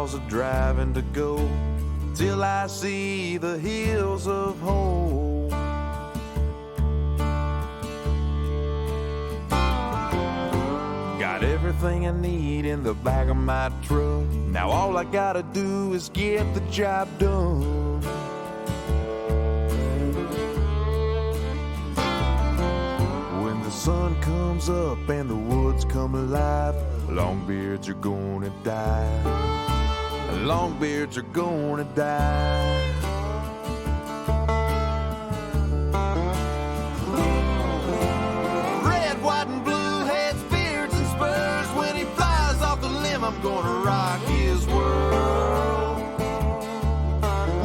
miles of driving to go till I see the hills of home. Got everything I need in the back of my truck. Now all I gotta do is get the job done. When the sun comes up and the woods come alive, longbeards are gonna die. Longbeards are gonna die. Red, white, and blue heads, beards, and spurs. When he flies off the limb, I'm gonna rock his world.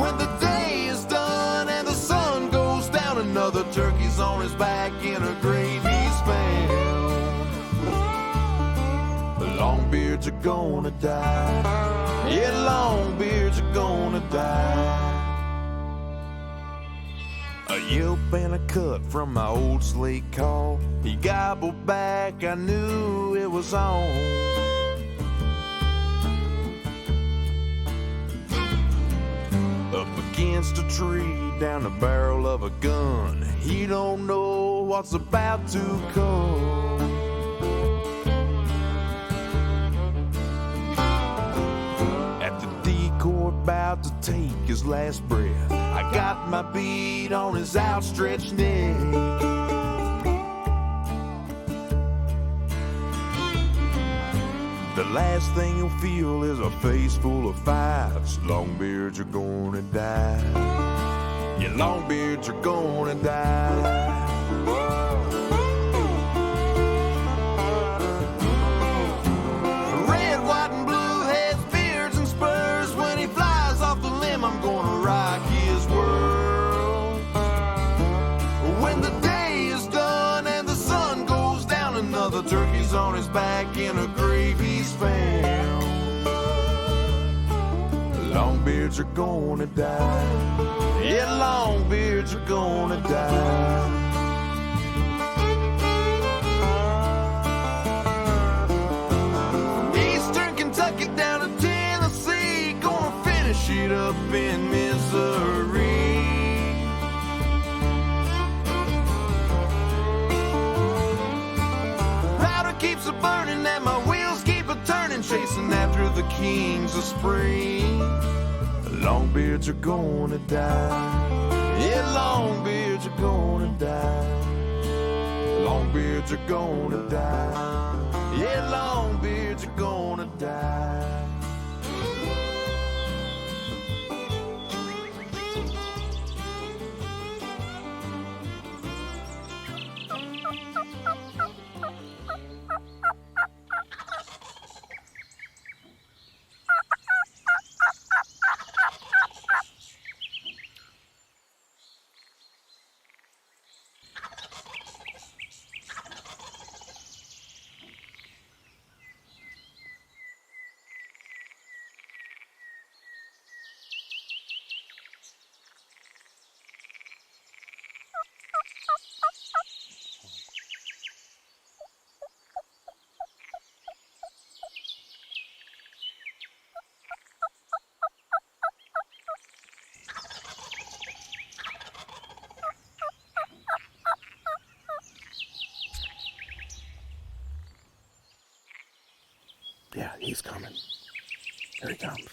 When the day is done and the sun goes down, another turkey's on his back in a grave he's found. The longbeards are gonna die. Yeah, longbeards are gonna die. A yelp and a cut from my old slate call. He gobbled back, I knew it was on. Up against a tree, down the barrel of a gun. He don't know what's about to come. About to take his last breath, I got my bead on his outstretched neck. The last thing you'll feel is a face full of fives. Longbeards are gonna die. Yeah, longbeards are gonna die. I'm gonna rock his world. When the day is done and the sun goes down, another turkey's on his back in a grave he's found. Longbeards are gonna die. Yeah, longbeards are gonna die. Eastern Kentucky down to Tennessee, gonna finish it up in Missouri. Powder keeps a burning and my wheels keep a turning, chasing after the kings of spring. Longbeards are gonna die. Yeah, longbeards are gonna die. Longbeards are gonna die. Yeah, longbeards are gonna die. Yeah, he's coming. Here he comes.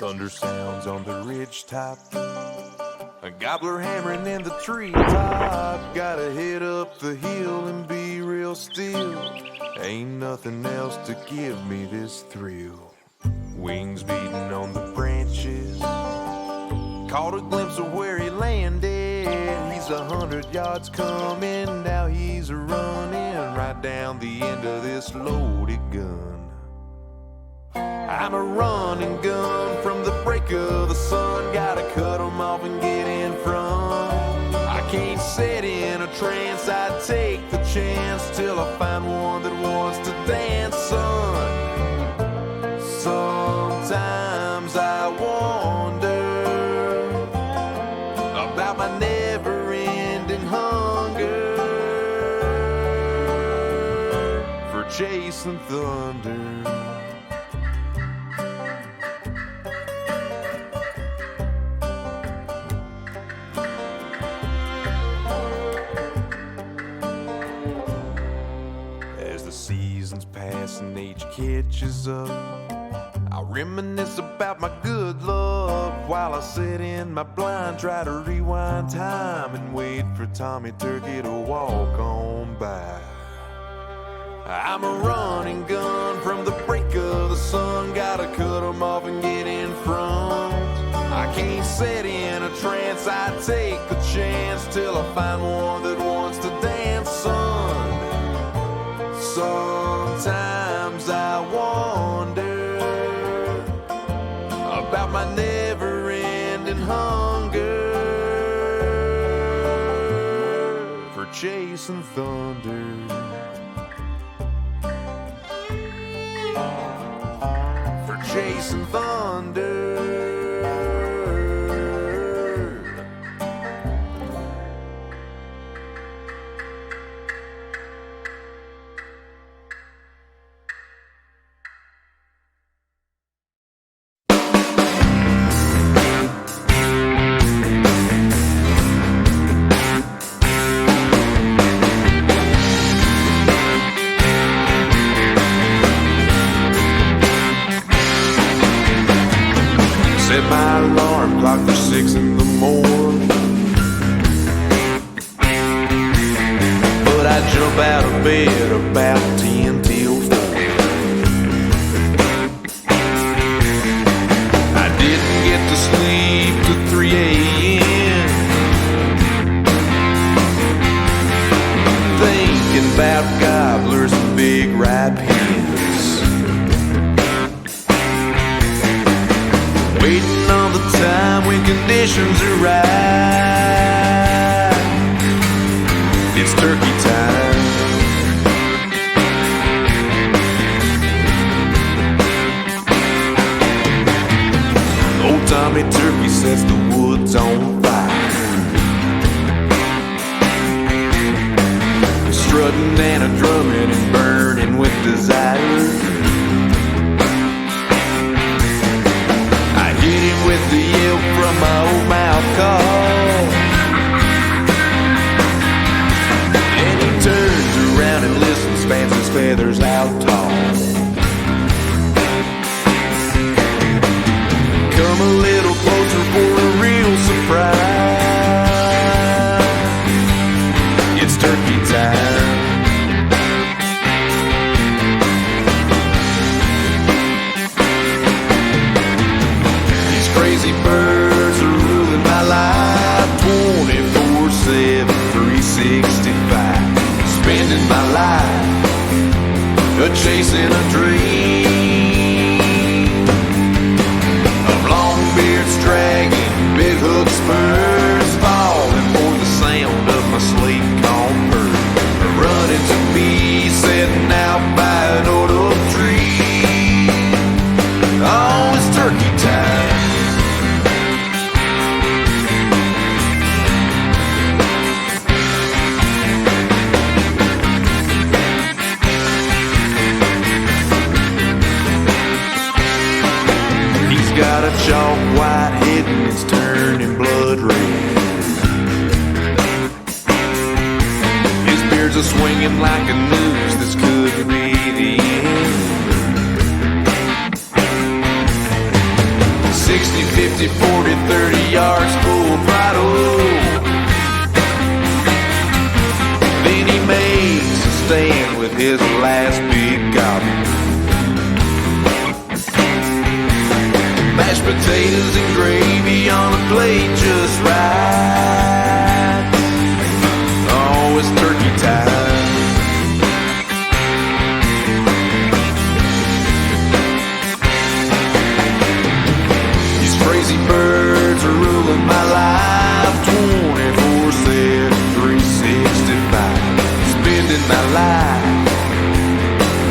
Thunder sounds on the ridgetop, a gobbler hammering in the treetop. Gotta head up the hill and be real still. Ain't nothing else to give me this thrill. Wings beating on the branches, caught a glimpse of where he landed. He's 100 yards coming, now he's running right down the end of this loaded gun. I'm a running gun from the break of the sun. Gotta cut 'em off and get in front. I can't sit in a trance, I take the chance till I find one that wants to dance, son. Sometimes I wonder about my never-ending hunger for chasing thunder. And age catches up, I reminisce about my good luck while I sit in my blind, try to rewind time and wait for Tommy Turkey to walk on by. I'm a running gun from the break of the sun. Gotta cut 'em off and get in front. I can't sit in a trance, I take the chance till I find one that wants to dance, son. Sometimes I wonder about my never-ending hunger for chasing thunder. For chasing thunder. Set my alarm clock for 6 in the morning, but I jump out of bed about 10 till 4. I didn't get to sleep till 3 a.m. Thinking about gobblers and big ripe hens, waiting on the time when conditions are right. It's turkey time. Old Tommy Turkey sets the woods on fire, strutting and a drumming and burning with desire. With the yelp from my old mouth call, and he turns around and listens, fans his feathers out tall. Come a little closer for a real surprise. It's turkey time. Crazy birds are ruling my life 24/7, 365. Spending my life chasing a dream of long beards dragging big hook spurs, falling for the sound of my sleek corn bird, running to me, setting out by an old oak tree. Oh, it's turkey time. Got a chalk white head and it's turning blood red. His beard's a swinging like a noose. This could be the end. 6 50, 40, 30 yards full throttle. Then he makes a stand with his last big gobble. Mashed potatoes and gravy on a plate just right. Oh, it's turkey time. These crazy birds are ruling my life. 24/7, 365. Spending my life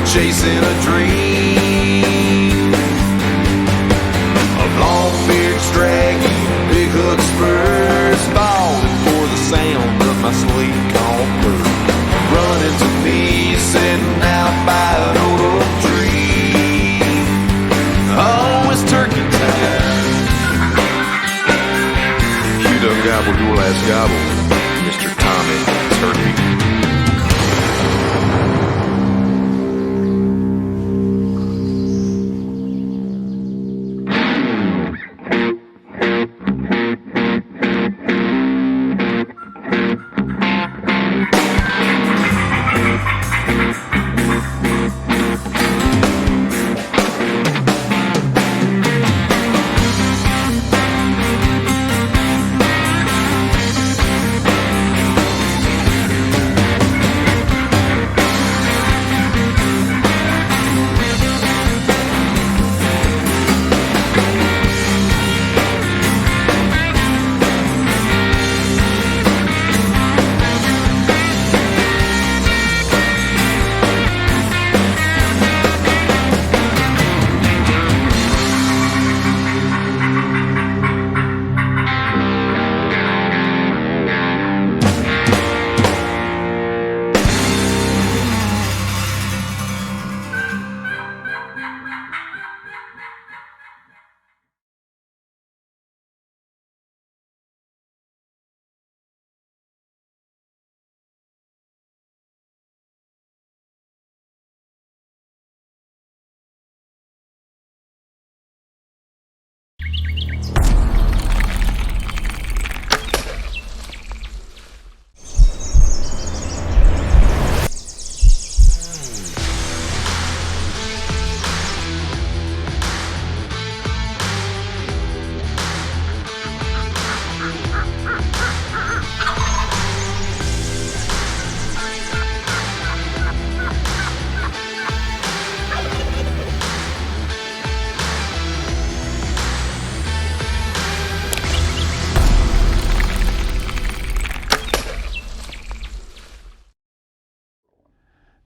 chasing a dream of long beards dragging big hook spurs, falling for the sound of my sleek on bird. Running to me, sitting out by an old oak tree. Oh, it's turkey time. You done gobbled your last gobble, Mr. Tommy Turkey.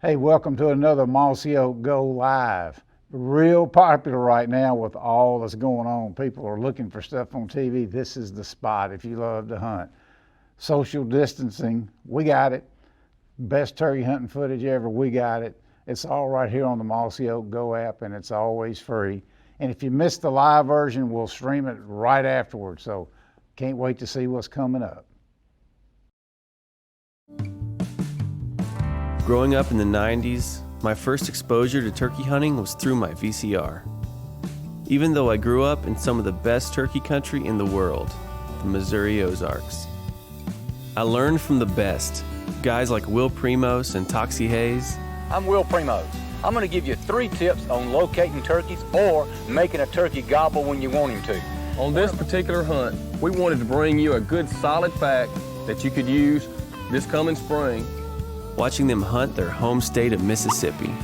Hey, welcome to another Osceola Go Live. Real popular right now with all that's going on. People are looking for stuff on TV. This is the spot if you love to hunt. Social distancing, we got it. Best turkey hunting footage ever, we got it. It's all right here on the Osceola Go app, and it's always free. And if you missed the live version, we'll stream it right afterwards. So can't wait to see what's coming up. Growing up in the 90s, my first exposure to turkey hunting was through my VCR. Even though I grew up in some of the best turkey country in the world, the Missouri Ozarks. I learned from the best, guys like Will Primos and Toxie Hayes. I'm Will Primos. I'm going to give you 3 tips on locating turkeys or making a turkey gobble when you want him to. On this particular hunt, we wanted to bring you a good solid fact that you could use this coming spring. Watching them hunt their home state of Mississippi.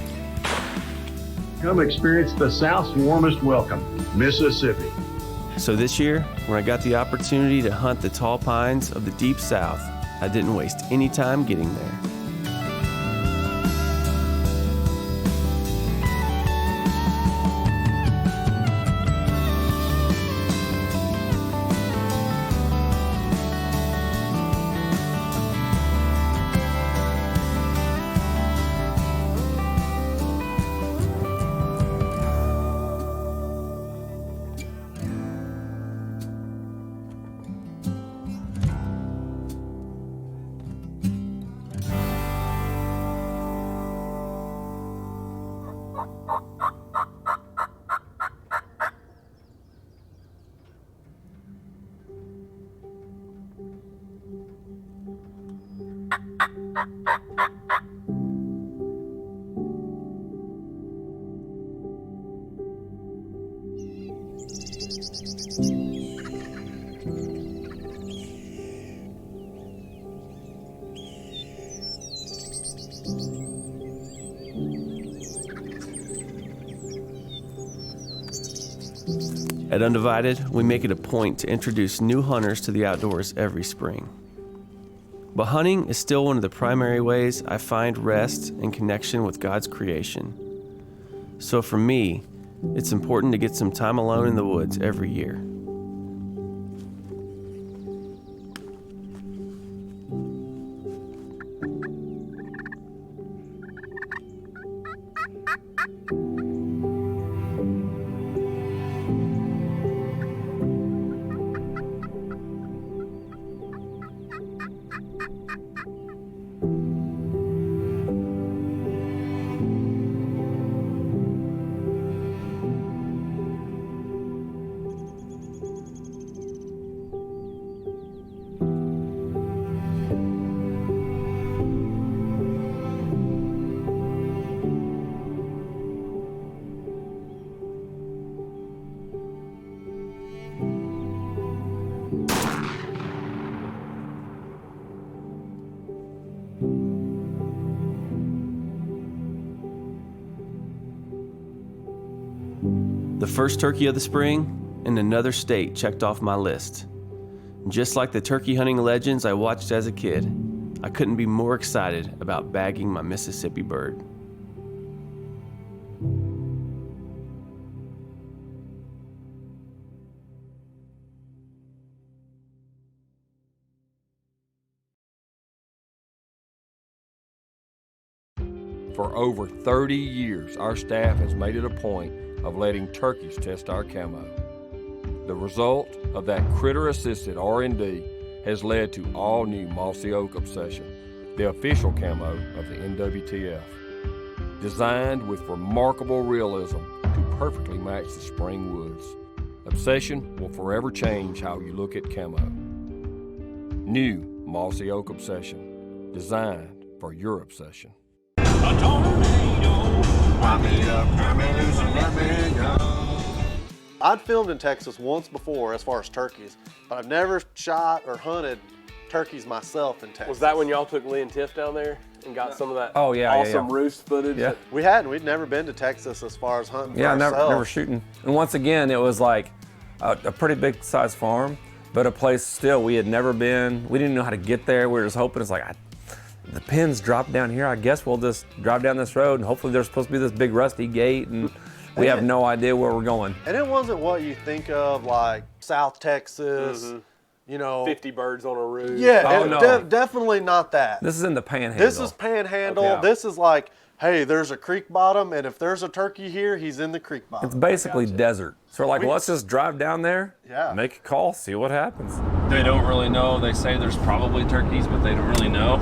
Come experience the South's warmest welcome, Mississippi. So this year, when I got the opportunity to hunt the tall pines of the Deep South, I didn't waste any time getting there. At Undivided, we make it a point to introduce new hunters to the outdoors every spring. But hunting is still one of the primary ways I find rest and connection with God's creation. So for me, it's important to get some time alone in the woods every year. The first turkey of the spring in another state checked off my list. Just like the turkey hunting legends I watched as a kid, I couldn't be more excited about bagging my Mississippi bird. For over 30 years, our staff has made it a point of letting turkeys test our camo. The result of that critter-assisted R&D has led to all-new Mossy Oak Obsession, the official camo of the NWTF. Designed with remarkable realism to perfectly match the spring woods, Obsession will forever change how you look at camo. New Mossy Oak Obsession, designed for your obsession. I'd filmed in Texas once before as far as turkeys, but I've never shot or hunted turkeys myself in Texas. Was that when y'all took Lee and Tiff down there and got some of that awesome roost footage? Yeah. We'd never been to Texas as far as hunting for ourselves. never shooting. And once again, it was like a pretty big size farm, but a place still we had never been. We didn't know how to get there. We were just hoping it's like, the pins drop down here. I guess we'll just drive down this road and hopefully there's supposed to be this big rusty gate and we have no idea where we're going. And it wasn't what you think of like South Texas, you know. 50 birds on a roof. Yeah, definitely not that. This is in the Panhandle. This is Panhandle. Okay. This is like, hey, there's a creek bottom, and if there's a turkey here, he's in the creek bottom. It's basically desert. So we're like, let's just drive down there, make a call, see what happens. They don't really know. They say there's probably turkeys, but they don't really know.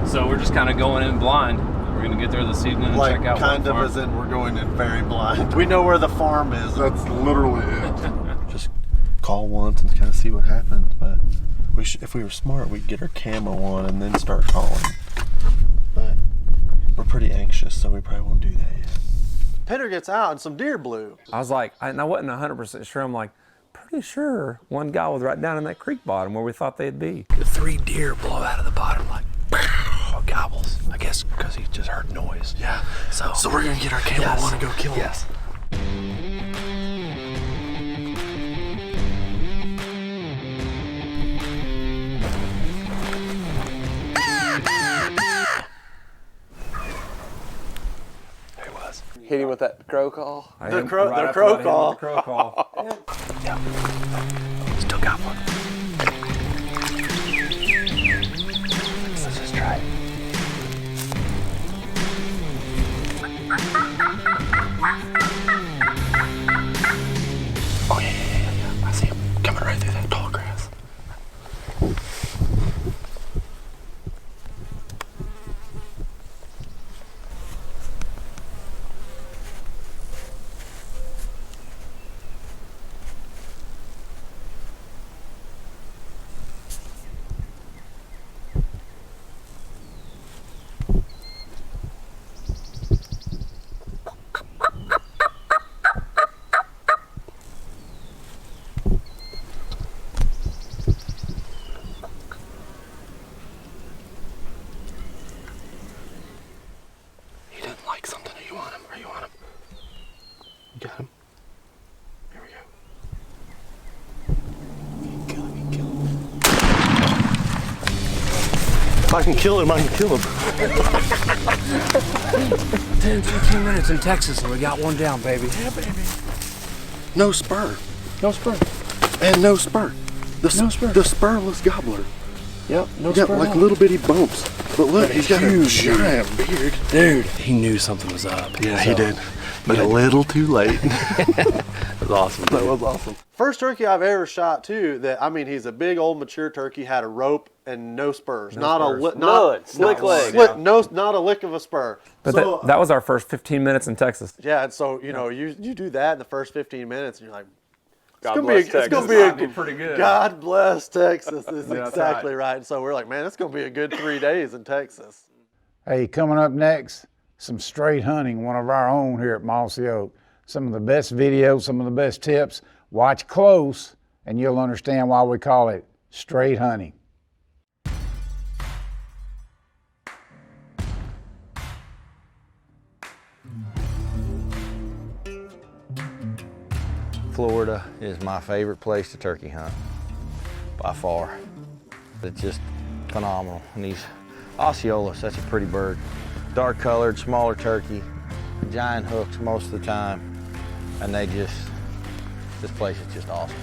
So we're just kind of going in blind. We're going to get there this evening and check out kind of as in we're going in very blind. We know where the farm is. That's literally it. Just call once and kind of see what happens. But if we were smart, we'd get our camo on and then start calling. But we're pretty anxious, so we probably won't do that yet. Pinner gets out and some deer blew. I was like, I wasn't 100% sure. I'm like, pretty sure one guy was right down in that creek bottom where we thought they'd be. The 3 deer blow out of the bottom like gobbles. I guess because he just heard noise. Yeah. So we're gonna get our camo on and go kill him. Yes. Hit him with that crow call. The crow call. Yeah. Still got one. Let's just try it. Oh yeah. I see him coming right through that tall grass. If I can kill him, I can kill him. 10, 15 minutes in Texas and we got one down, baby. Yeah, baby. No spur. No spur. And no spur. No spur. The spurless gobbler. Yep, no He got spur. like little bitty bumps. But look, he's got a huge giant beard. Dude, he knew something was up. Yeah, he did. But a little too late. That was awesome. That was awesome. First turkey I've ever shot too. That I mean, he's a big old mature turkey. Had a rope and no spurs. Not a lick of a spur. But So, that was our first 15 minutes in Texas. yeah, and so you know you do that in the first 15 minutes, and you're like, God bless Texas. It's gonna be a Pretty good. God bless Texas. This is That's exactly right. And so we're like, man, it's gonna be a good 3 days in Texas. Hey, coming up next, some straight hunting, one of our own here at Mossy Oak. Some of the best videos, some of the best tips. Watch close, and you'll understand why we call it straight hunting. Florida is my favorite place to turkey hunt, by far. It's just phenomenal. And these Osceola, such a pretty bird. Dark colored, smaller turkey, giant hooks most of the time. And this place is just awesome.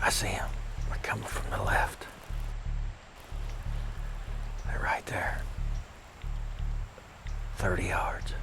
I see them. They're coming from the left. They're right there. 30 yards.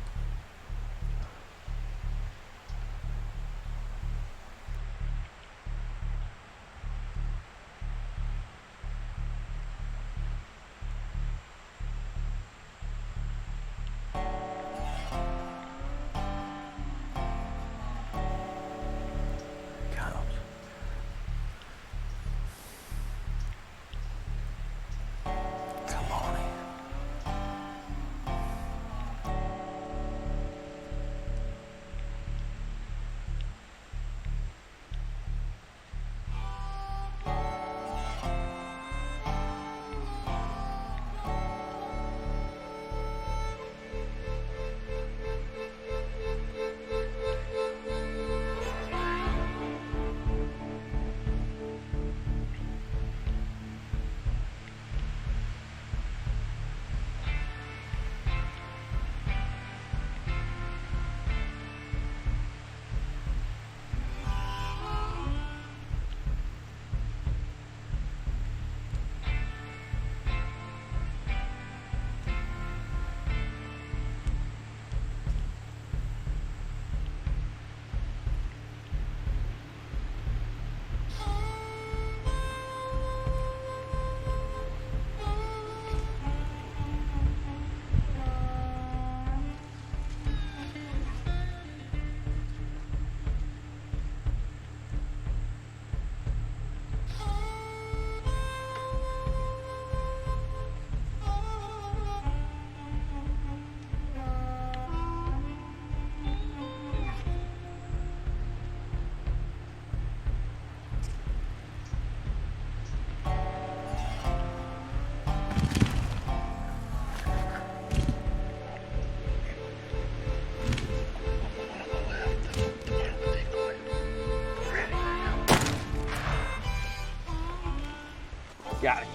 Got him.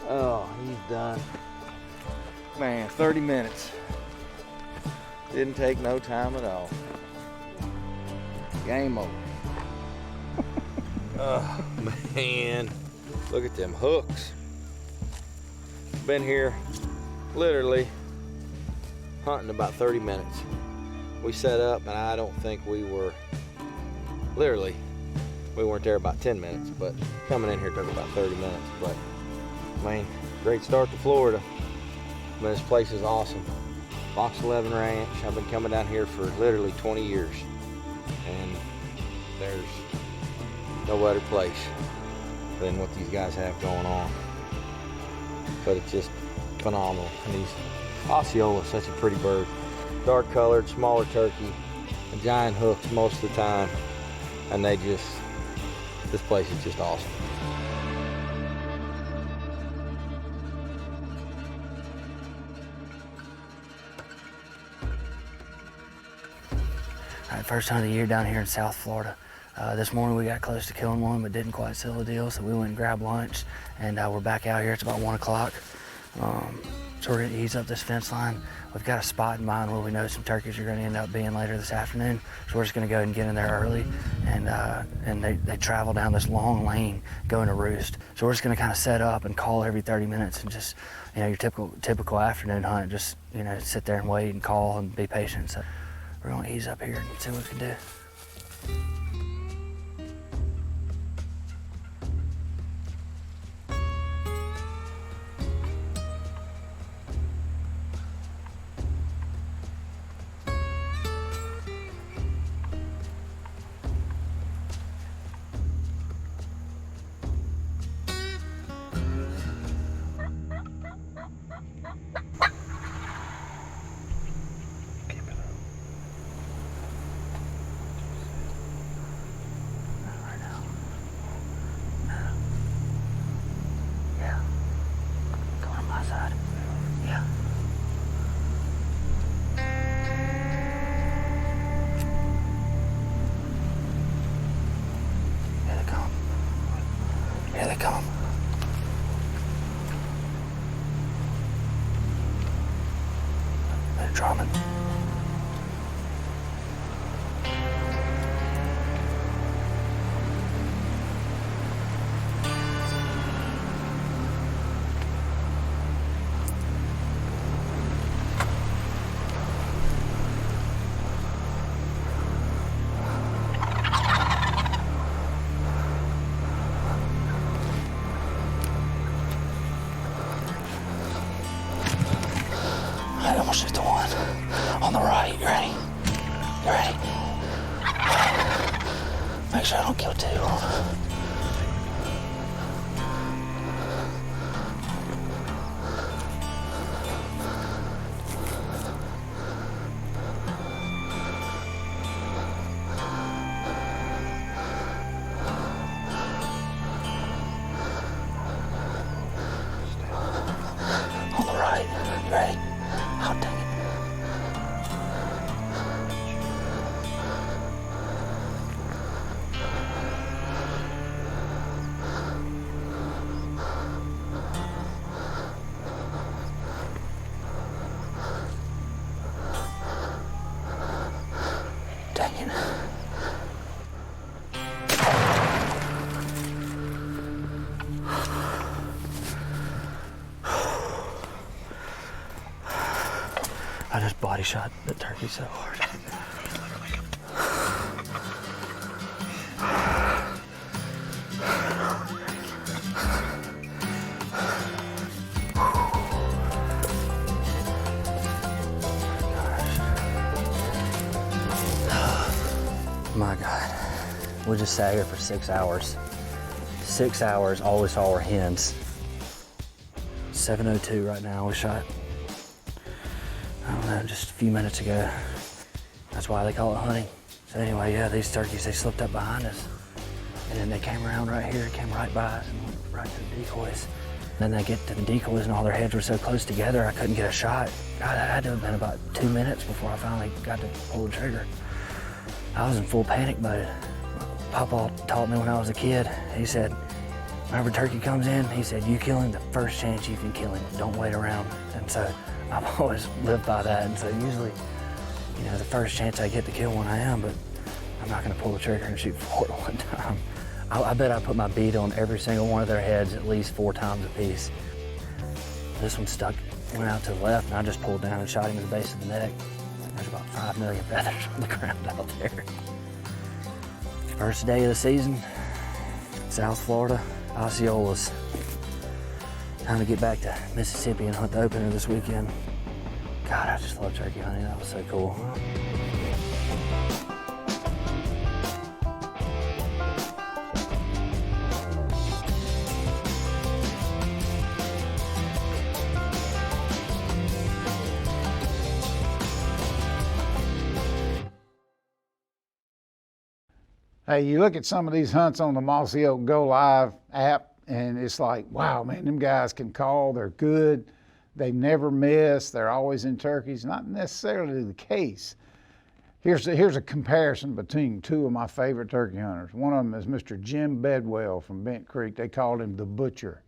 Oh, he's done. Man, 30 minutes. Didn't take no time at all. Game over. Oh, man. Look at them hooks. Been here literally hunting about 30 minutes. We set up and I don't think we were, literally, we weren't there about 10 minutes, but coming in here took about 30 minutes. But, man, great start to Florida. I mean, this place is awesome. Box 11 Ranch. I've been coming down here for literally 20 years. And there's no better place than what these guys have going on. but it's just phenomenal. And these Osceola is such a pretty bird. Dark colored, smaller turkey, and giant hooks most of the time. And this place is just awesome. All right, first hunt of the year down here in South Florida. This morning we got close to killing one, but didn't quite seal the deal, so we went and grabbed lunch, and we're back out here. It's about 1 o'clock. So we're gonna ease up this fence line. We've got a spot in mind where we know some turkeys are gonna end up being later this afternoon, so we're just gonna go ahead and get in there early, and they travel down this long lane going to roost. So we're just gonna kind of set up and call every 30 minutes and just, you know, your typical afternoon hunt, just, you know, sit there and wait and call and be patient. So we're gonna ease up here and see what we can do. Here they come. They're drumming. I almost hit the one on the right. You ready? You ready? Make sure I don't kill two. On the right. You ready? Oh, dang it. Dang it. I just body shot the turkey so hard. My God, we just sat here for 6 hours. 6 hours, all we saw were hens. 7:02 right now, we shot, I don't know, just a few minutes ago. That's why they call it hunting. So anyway, yeah, these turkeys, they slipped up behind us. And then they came around right here, came right by us and went right to the decoys. Then they get to the decoys and all their heads were so close together, I couldn't get a shot. God, that had to have been about 2 minutes before I finally got to pull the trigger. I was in full panic mode. Papa taught me when I was a kid. He said, whenever turkey comes in, he said, you kill him the first chance you can kill him. Don't wait around. And so I've always lived by that. And so usually, you know, the first chance I get to kill one, I am, but I'm not gonna pull the trigger and shoot four at one time. I bet I put my bead on every single one of their heads at least 4 times a piece. This one stuck, went out to the left, and I just pulled down and shot him in the base of the neck. There's about 5 million feathers on the ground out there. First day of the season, South Florida, Osceolas. Time to get back to Mississippi and hunt the opener this weekend. God, I just love turkey hunting. That was so cool. Hey, you look at some of these hunts on the Mossy Oak Go Live app, and it's like, wow, man, them guys can call. They're good. They never miss. They're always in turkeys. Not necessarily the case. Here's a comparison between two of my favorite turkey hunters. One of them is Mr. Jim Bedwell from Bent Creek. They called him the Butcher.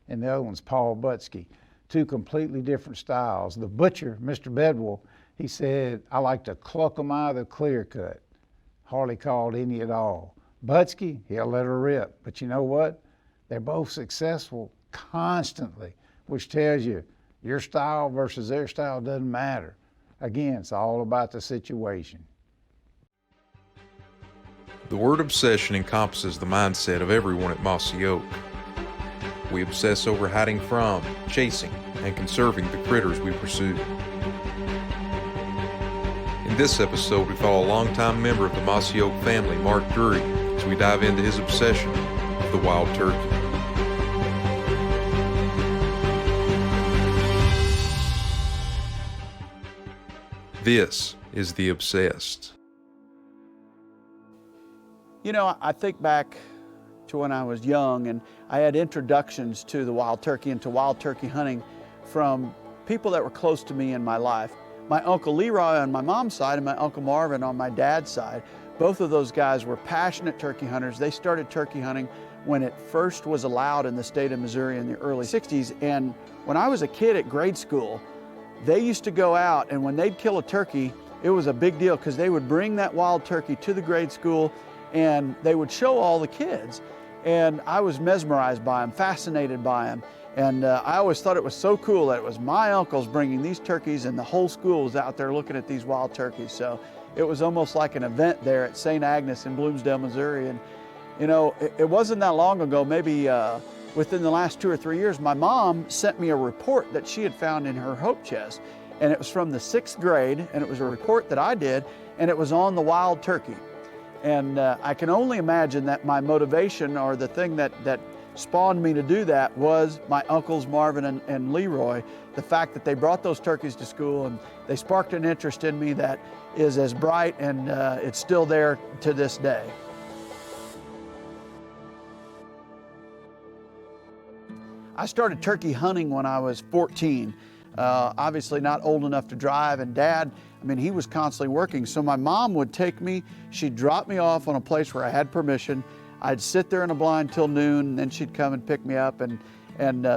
And the other one's Paul Butsky. Two completely different styles. The Butcher, Mr. Bedwell, he said, I like to cluck them out of the clear cut. Hardly called any at all. Butsky, he'll let her rip. But you know what? They're both successful constantly, which tells you your style versus their style doesn't matter. Again, it's all about the situation. The word obsession encompasses the mindset of everyone at Mossy Oak. We obsess over hiding from, chasing, and conserving the critters we pursue. In this episode, we follow a longtime member of the Mossy Oak family, Mark Drury, as we dive into his obsession with the wild turkey. This is The Obsessed. You know, I think back to when I was young and I had introductions to the wild turkey and to wild turkey hunting from people that were close to me in my life. My Uncle Leroy on my mom's side and my Uncle Marvin on my dad's side. Both of those guys were passionate turkey hunters. They started turkey hunting when it first was allowed in the state of Missouri in the early 60s. And when I was a kid at grade school, they used to go out, and when they'd kill a turkey, it was a big deal because they would bring that wild turkey to the grade school and they would show all the kids. And I was mesmerized by them, fascinated by them. And I always thought it was so cool that it was my uncles bringing these turkeys and the whole school was out there looking at these wild turkeys. So it was almost like an event there at St. Agnes in Bloomsdale, Missouri. And you know, it wasn't that long ago, maybe within the last 2 or 3 years, my mom sent me a report that she had found in her hope chest. And it was from the 6th grade, and it was a report that I did, and it was on the wild turkey. And I can only imagine that my motivation, or the thing that spawned me to do that, was my uncles Marvin and Leroy. The fact that they brought those turkeys to school and they sparked an interest in me that is as bright, and it's still there to this day. I started turkey hunting when I was 14. Obviously not old enough to drive, and Dad, I mean, he was constantly working. So my mom would take me, she'd drop me off on a place where I had permission. I'd sit there in a blind till noon, and then she'd come and pick me up and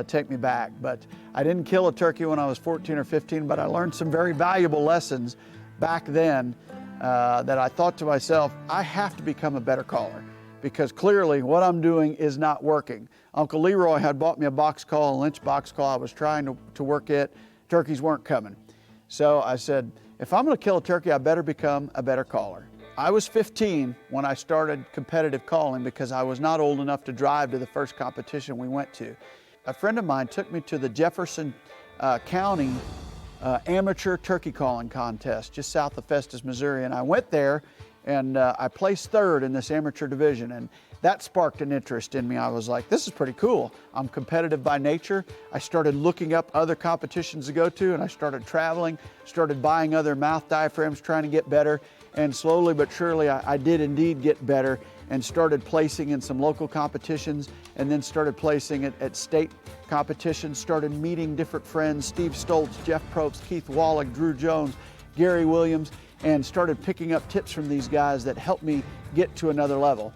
take me back. But I didn't kill a turkey when I was 14 or 15, but I learned some very valuable lessons back then that I thought to myself, I have to become a better caller, because clearly what I'm doing is not working. Uncle Leroy had bought me a box call, a Lynch box call. I was trying to work it. Turkeys weren't coming. So I said, if I'm gonna kill a turkey, I better become a better caller. I was 15 when I started competitive calling because I was not old enough to drive to the first competition we went to. A friend of mine took me to the Jefferson County amateur turkey calling contest just south of Festus, Missouri. And I went there and I placed 3rd in this amateur division. And that sparked an interest in me. I was like, this is pretty cool. I'm competitive by nature. I started looking up other competitions to go to, and I started traveling, started buying other mouth diaphragms, trying to get better. And slowly but surely, I did indeed get better and started placing in some local competitions, and then started placing at state competitions, started meeting different friends, Steve Stoltz, Jeff Probst, Keith Wallach, Drew Jones, Gary Williams, and started picking up tips from these guys that helped me get to another level.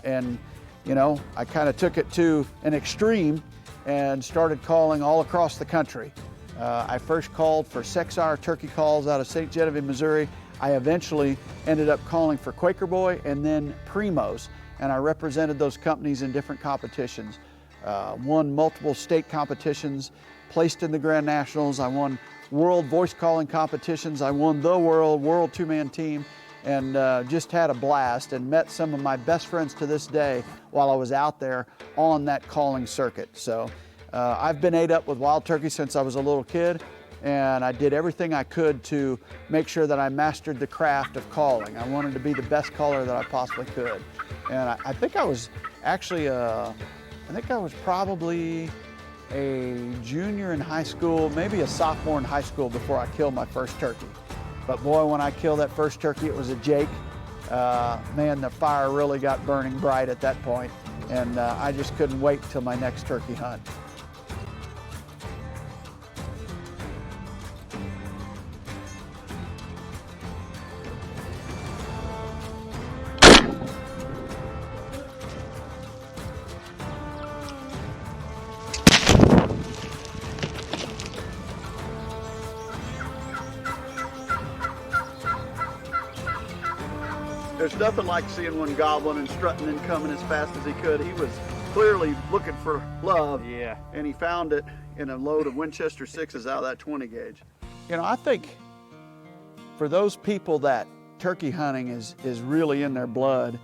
And you know, I kind of took it to an extreme and started calling all across the country. I first called for Sexar turkey calls out of St. Genevieve, Missouri. I eventually ended up calling for Quaker Boy and then Primos, and I represented those companies in different competitions. Won multiple state competitions, placed in the Grand Nationals. I won world voice calling competitions. I won the world two-man team, and just had a blast and met some of my best friends to this day while I was out there on that calling circuit. So I've been ate up with wild turkey since I was a little kid, and I did everything I could to make sure that I mastered the craft of calling. I wanted to be the best caller that I possibly could. And I think I was actually, I think I was probably a junior in high school, maybe a sophomore in high school before I killed my first turkey. But boy, when I killed that first turkey, it was a Jake. man, the fire really got burning bright at that point, and I just couldn't wait till my next turkey hunt. There's nothing like seeing one gobbling and strutting and coming as fast as he could. He was clearly looking for love. Yeah. And he found it in a load of Winchester 6s out of that 20 gauge. You know, I think for those people that turkey hunting is really in their blood,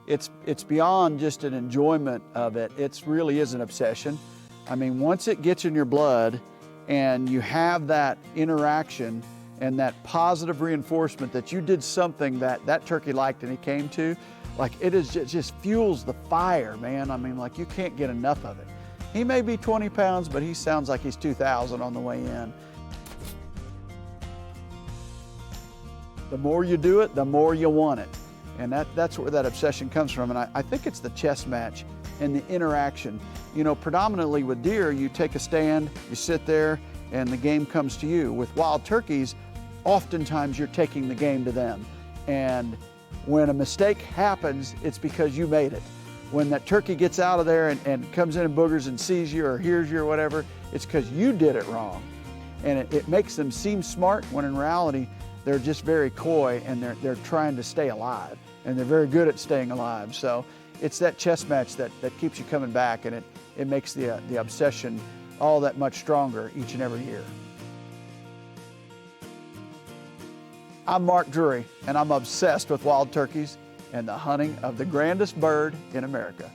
it's beyond just an enjoyment of it. It really is an obsession. I mean, once it gets in your blood and you have that interaction and that positive reinforcement that you did something that turkey liked and he came to, like it just fuels the fire, man. I mean, like you can't get enough of it. He may be 20 pounds, but he sounds like he's 2,000 on the way in. The more you do it, the more you want it. And that's where that obsession comes from. And I think it's the chess match and the interaction. You know, predominantly with deer, you take a stand, you sit there, and the game comes to you. With wild turkeys, oftentimes you're taking the game to them. And when a mistake happens, it's because you made it. When that turkey gets out of there and comes in and boogers and sees you or hears you or whatever, it's because you did it wrong. And it makes them seem smart when in reality, they're just very coy and they're trying to stay alive. And they're very good at staying alive. So it's that chess match that keeps you coming back, and it makes the obsession all that much stronger each and every year. I'm Mark Drury, and I'm obsessed with wild turkeys and the hunting of the grandest bird in America.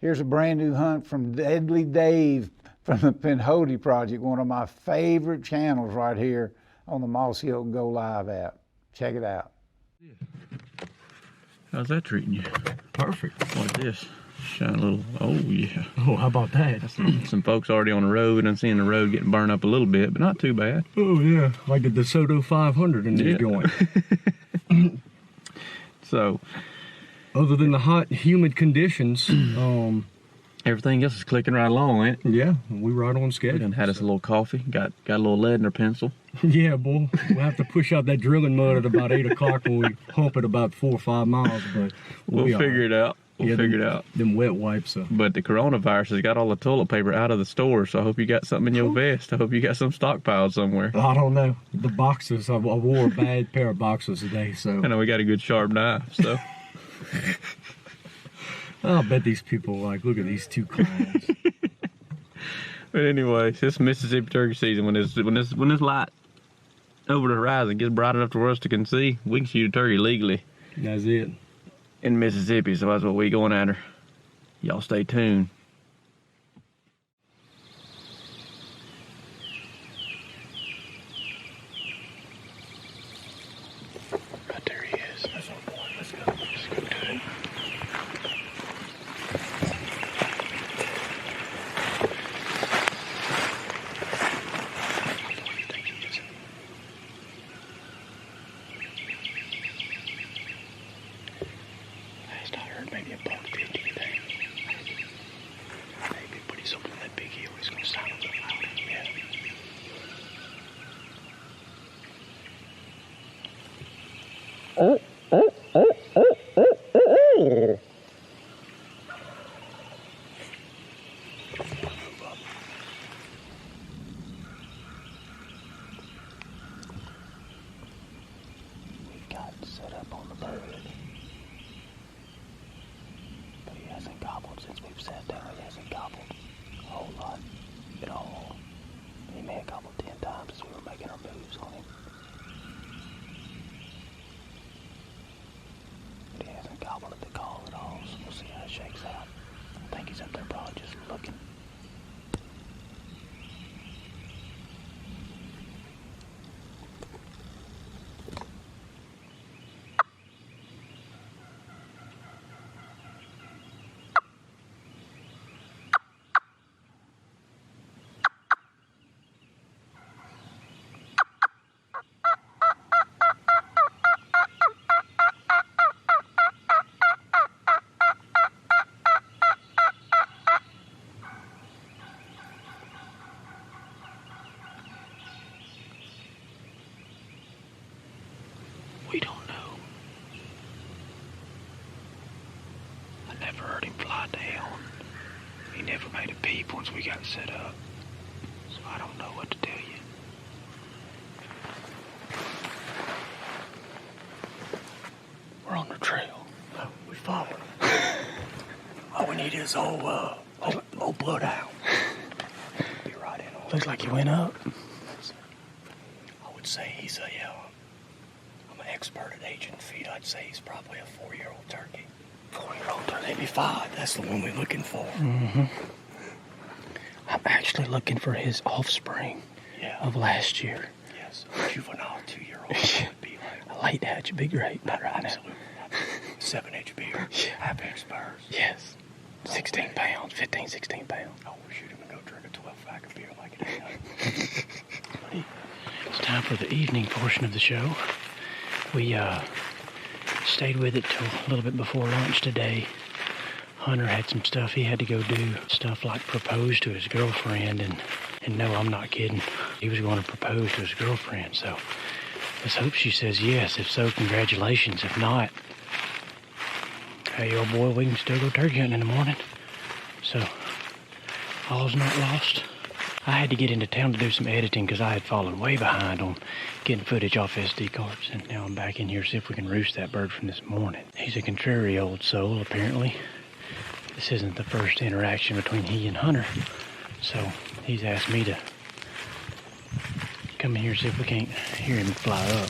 Here's a brand new hunt from Deadly Dave from the Pinhoti Project, one of my favorite channels right here on the Mossy Oak Go Live app. Check it out. How's that treating you? Perfect. Like this. Shine a little, oh yeah. Oh, how about that? Some folks already on the road and seeing the road getting burned up a little bit, but not too bad. Oh yeah, like the DeSoto 500 in this joint. So, other than the hot, humid conditions, everything else is clicking right along, ain't it? Yeah, we right on schedule. And had us a little coffee, got a little lead in our pencil. Yeah, boy, we'll have to push out that drilling mud at about 8 o'clock when we hump it about 4 or 5 miles, but we'll figure it out. We'll figure it out. Them wet wipes. But the coronavirus has got all the toilet paper out of the store, so I hope you got something in your vest. I hope you got some stockpiled somewhere. I don't know. The boxes, I wore a bad pair of boxers today, so. I know we got a good sharp knife, so. I'll bet these people like, look at these two clowns. But anyway, it's Mississippi turkey season. When this light over the horizon gets bright enough for us to can see, we can shoot a turkey legally. That's it. In Mississippi, so that's what we going after. Y'all stay tuned. Right there he is. That's our boy. Let's go. Let's go to it. Maybe a buck 50, you think? Maybe, but he's up on that big hill. He's going to sound a little louder. Yeah. We've got set up on the bird. He hasn't gobbled since we've sat down. He hasn't gobbled a whole lot at all. He may have gobbled 10 times as we were making our moves on him. But he hasn't gobbled at the call at all, so we'll see how it shakes out. I think he's up there probably just looking. this old bloodhound. Be right in. Looks like he went up. I would say he's I'm an expert at aging feet. I'd say he's probably a 4-year-old turkey. 4-year-old turkey? Maybe 5. That's the one we're looking for. Mm-hmm. I'm actually looking for his offspring of last year. Yes, a juvenile 2-year-old would be like a late hatch would be great, not right now. 7-inch beer, half-inch spurs. Yes, 16 pounds, 15, 16 pounds. Oh, we'll shoot him and go drink a 12-pack of beer like it ain't. It's time for the evening portion of the show. We stayed with it till a little bit before lunch today. Hunter had some stuff he had to go do, stuff like propose to his girlfriend, and no, I'm not kidding. He was going to propose to his girlfriend, so let's hope she says yes. If so, congratulations. If not, hey, old boy, we can still go turkey hunting in the morning. So, all's not lost. I had to get into town to do some editing because I had fallen way behind on getting footage off SD cards, and now I'm back in here to see if we can roost that bird from this morning. He's a contrary old soul, apparently. This isn't the first interaction between he and Hunter, so he's asked me to come in here and see if we can't hear him fly up.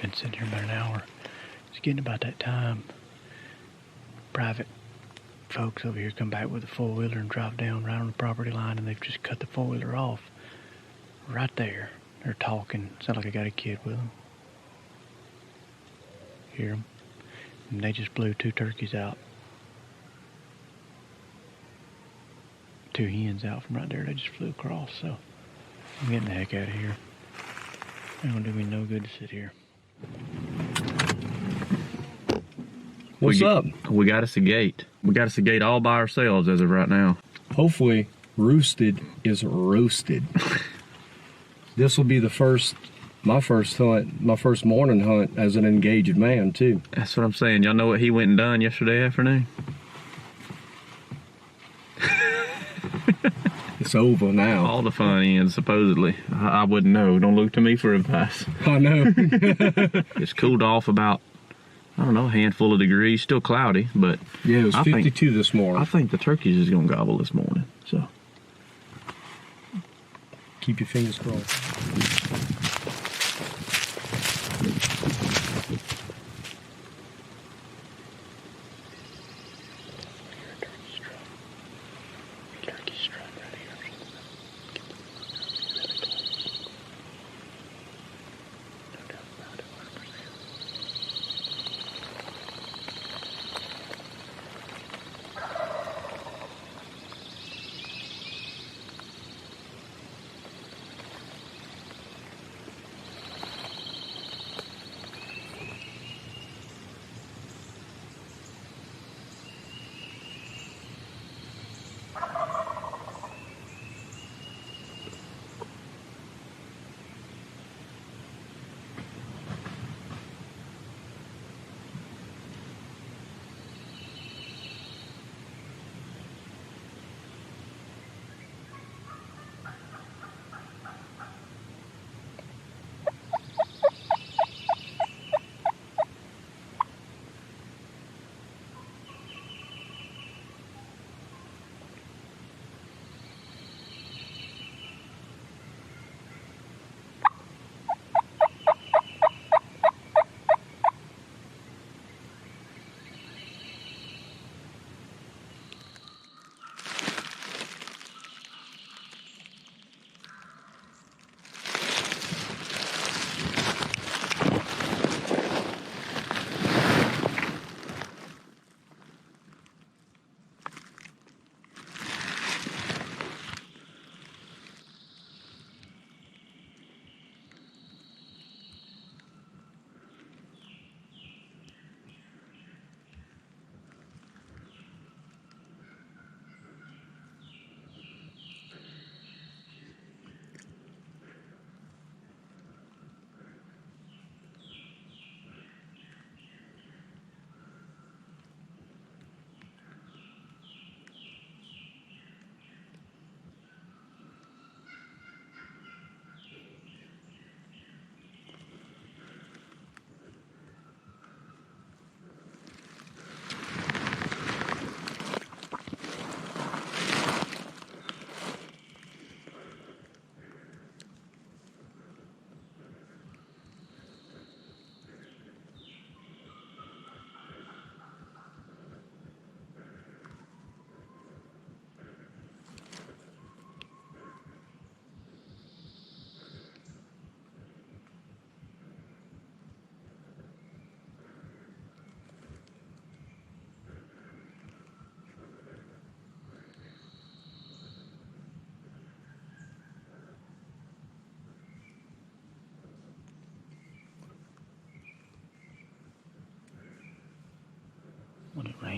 Been sitting here about an hour. It's getting about that time. Private folks over here come back with a four-wheeler and drive down right on the property line, and they've just cut the four-wheeler off right there. They're talking. Sounds like I got a kid with them. Hear them. And they just blew 2 turkeys out. 2 hens out from right there. They just flew across, so I'm getting the heck out of here. It don't do me no good to sit here. What's up? We got us a gate. We got us a gate all by ourselves as of right now. Hopefully, roosted is roasted. This will be my first hunt, my first morning hunt as an engaged man, too. That's what I'm saying. Y'all know what he went and done yesterday afternoon? It's over now. All the fun ends, supposedly. I wouldn't know. Don't look to me for advice. I know. It's cooled off about, I don't know, a handful of degrees. Still cloudy, but yeah, it was 52 this morning. I think the turkeys is gonna gobble this morning. So keep your fingers crossed.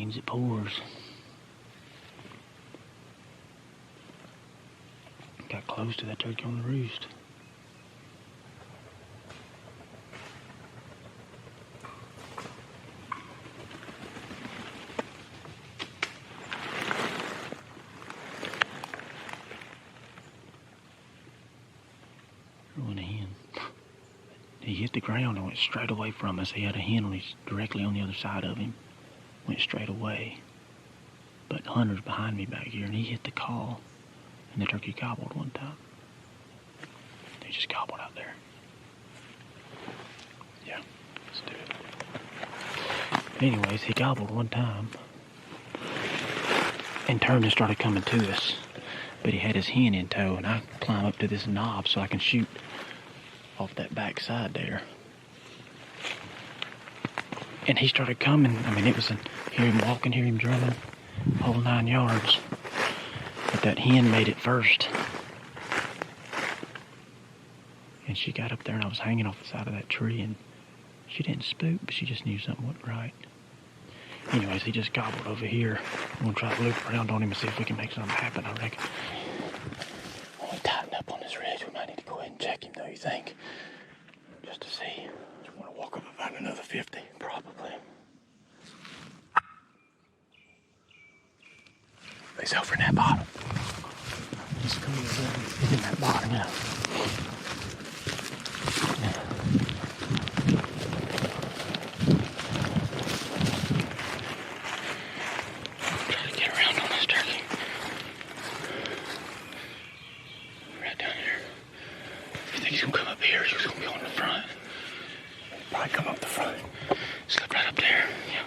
rains, it pours. Got close to that turkey on the roost. He hit the ground and went straight away from us. He had a hen directly on the other side of him. Went straight away. But Hunter's behind me back here, and he hit the call, and the turkey gobbled one time. He just gobbled out there. Yeah, let's do it. Anyways, he gobbled one time and turned and started coming to us. But he had his hen in tow, and I climb up to this knob so I can shoot off that back side there. And he started coming. I mean, it was hear him walking, hear him drumming, whole 9 yards. But that hen made it first. And she got up there, and I was hanging off the side of that tree, and she didn't spook, but she just knew something wasn't right. Anyways, he just gobbled over here. I'm gonna try to loop around on him and see if we can make something happen, I reckon. When we tighten up on this ridge, we might need to go ahead and check him, though, you think? Just to see. Just want to walk up and find another 50, probably. He's over in that bottom. He's coming in that bottom, yeah. Try to get around on this turkey. Right down here. You think he's gonna come up here or he's gonna be on the front? Probably come up the front. Slip right up there. Yeah.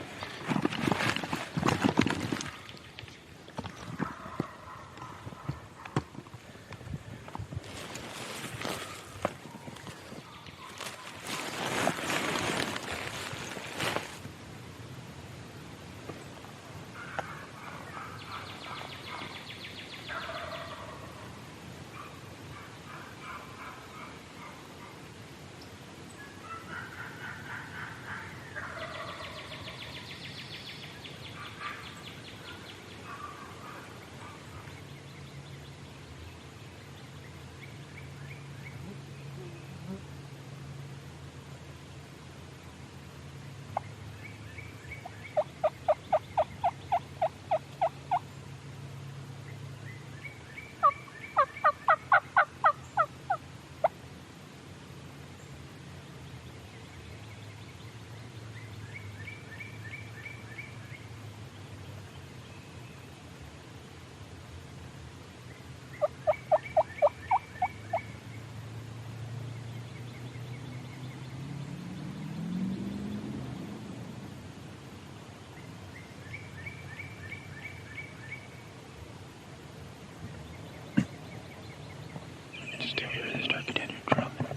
Still hear this turkey down here drumming,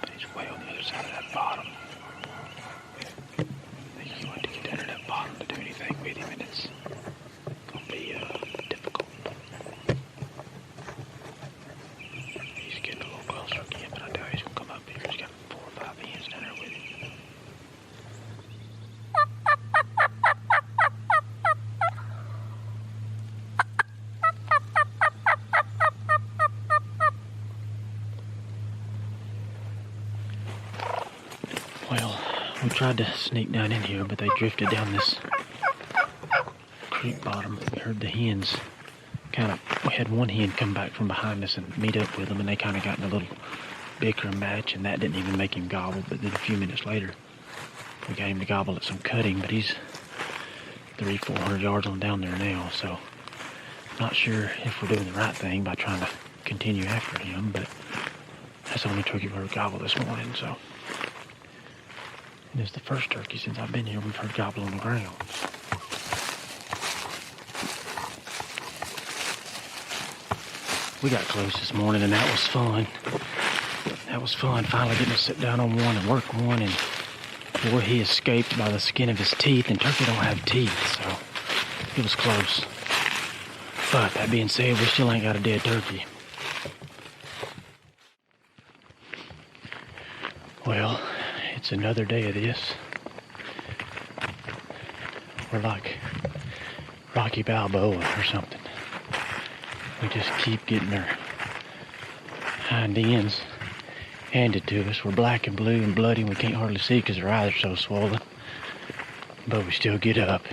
but he's way on the other side of that bottom. I think you want to get down to that bottom to do anything with him, and it's gonna be difficult. He's getting a little closer again, but I doubt he's gonna come up here. He's got 4 or 5 hens down there with him. Well, we tried to sneak down in here, but they drifted down this creek bottom. We heard the hens we had one hen come back from behind us and meet up with them, and they kind of got in a little bicker match, and that didn't even make him gobble. But then a few minutes later, we got him to gobble at some cutting, but he's 300-400 yards on down there now, so not sure if we're doing the right thing by trying to continue after him, but that's the only turkey we heard gobble this morning, so. And it's the first turkey since I've been here we've heard gobble on the ground. We got close this morning, and that was fun. That was fun, finally getting to sit down on one and work one, and boy, he escaped by the skin of his teeth, and turkey don't have teeth, so it was close. But that being said, we still ain't got a dead turkey. Well, it's another day of this. We're like Rocky Balboa or something. We just keep getting our hind ends handed to us. We're black and blue and bloody, and we can't hardly see because our eyes are so swollen. But we still get up,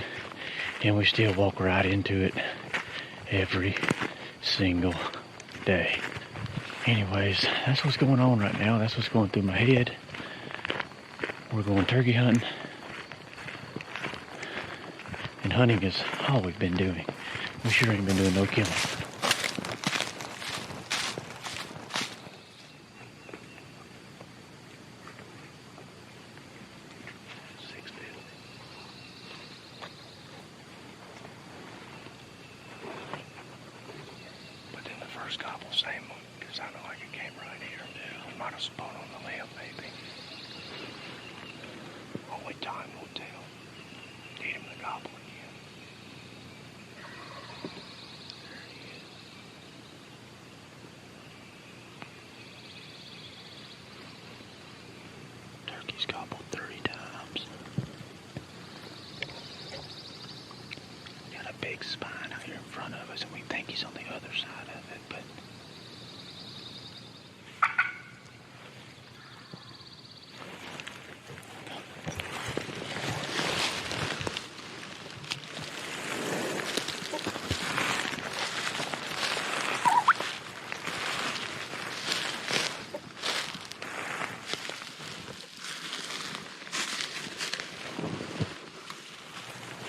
and we still walk right into it every single day. Anyways, that's what's going on right now. That's what's going through my head. We're going turkey hunting. And hunting is all we've been doing. We sure ain't been doing no killing. But then the first gobble, same one, because I know like it came right here. Yeah. We might have spun on the limb, maybe. Only time will tell. Need him to gobble again. There he is. Turkey's gobbled 30 times. Got a big spine out here in front of us, and we think he's on the other side of it, but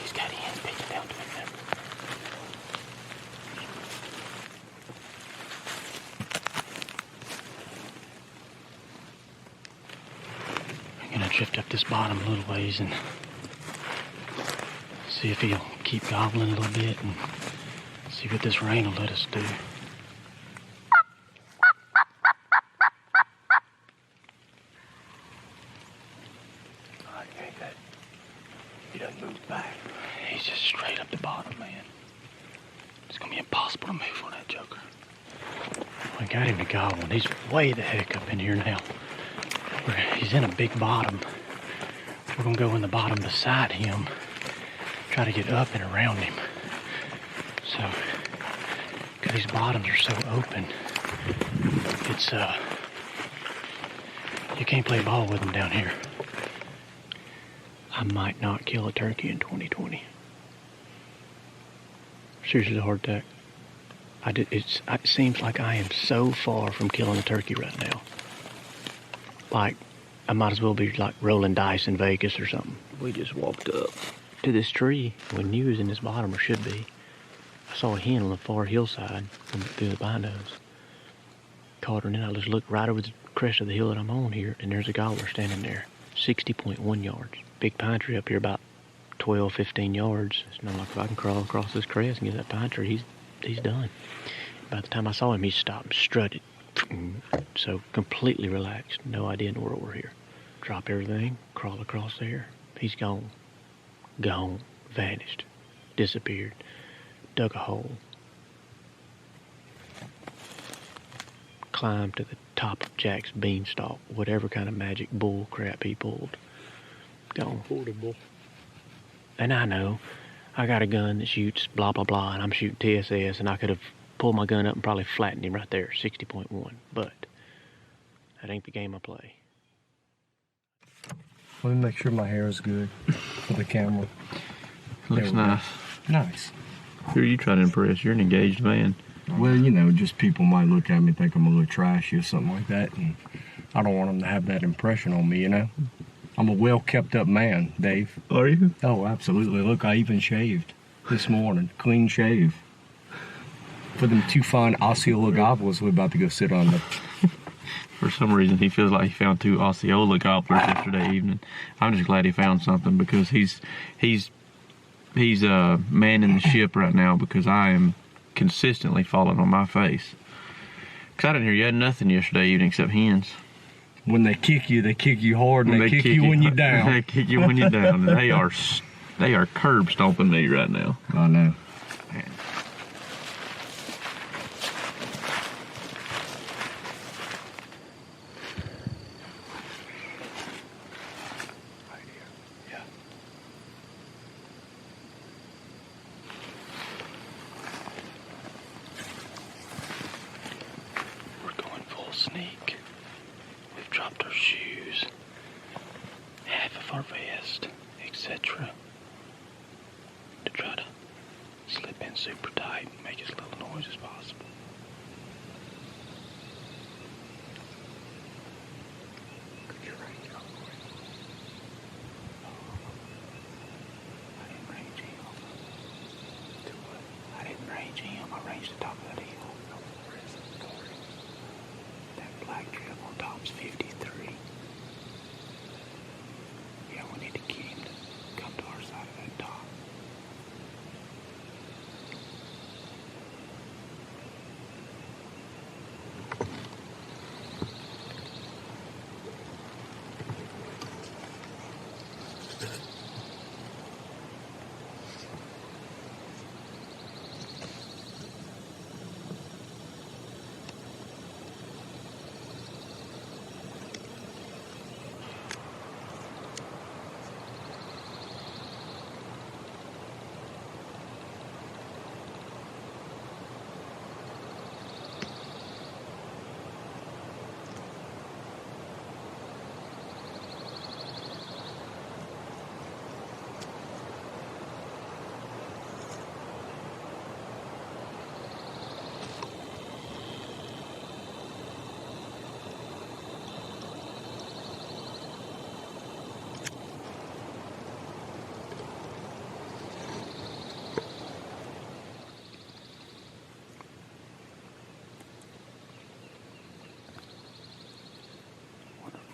he's got hands picking down to him now. I'm gonna drift up this bottom a little ways and see if he'll keep gobbling a little bit and see what this rain will let us do. He doesn't move back. He's just straight up the bottom, man. It's gonna be impossible to move on that joker. We got him to gobble, and he's way the heck up in here now. He's in a big bottom. We're gonna go in the bottom beside him, try to get up and around him. So, because these bottoms are so open, it's, you can't play ball with them down here. I might not kill a turkey in 2020. Seriously, a heart attack. It seems like I am so far from killing a turkey right now. Like, I might as well be like rolling dice in Vegas or something. We just walked up to this tree when you was in this bottom, or should be. I saw a hen on the far hillside through the binos. Caught her, and then I just looked right over the crest of the hill that I'm on here, and there's a gobbler standing there. 60.1 yards. Big pine tree up here about 12, 15 yards. It's not like if I can crawl across this crest and get that pine tree, he's done. By the time I saw him, he stopped and strutted. So completely relaxed. No idea in the world we're here. Drop everything, crawl across there. He's gone. Gone. Vanished. Disappeared. Dug a hole. Climbed to the top of Jack's beanstalk. Whatever kind of magic bull crap he pulled. Gone. Portable. And I know I got a gun that shoots blah blah blah, and I'm shooting TSS, and I could have pulled my gun up and probably flattened him right there, 60.1. But that ain't the game I play. Let me make sure my hair is good for the camera. Looks nice. Nice. Who are you trying to impress? You're an engaged man. Well, you know, just people might look at me and think I'm a little trashy or something like that, and I don't want them to have that impression on me, you know? I'm a well-kept-up man, Dave. Are you? Oh, absolutely. Look, I even shaved this morning. Clean shave. For them two fine Osceola gobblers we're about to go sit on. For some reason, he feels like he found two Osceola gobblers yesterday evening. I'm just glad he found something, because he's manning the ship right now, because I am consistently falling on my face. Because I didn't hear you had nothing yesterday evening except hens. When they kick you hard, and they kick you when you're down. They kick you when you're down. And they are curb stomping me right now. I know. Man. There's 53. Yeah, we need to get him to come to our side of that dock.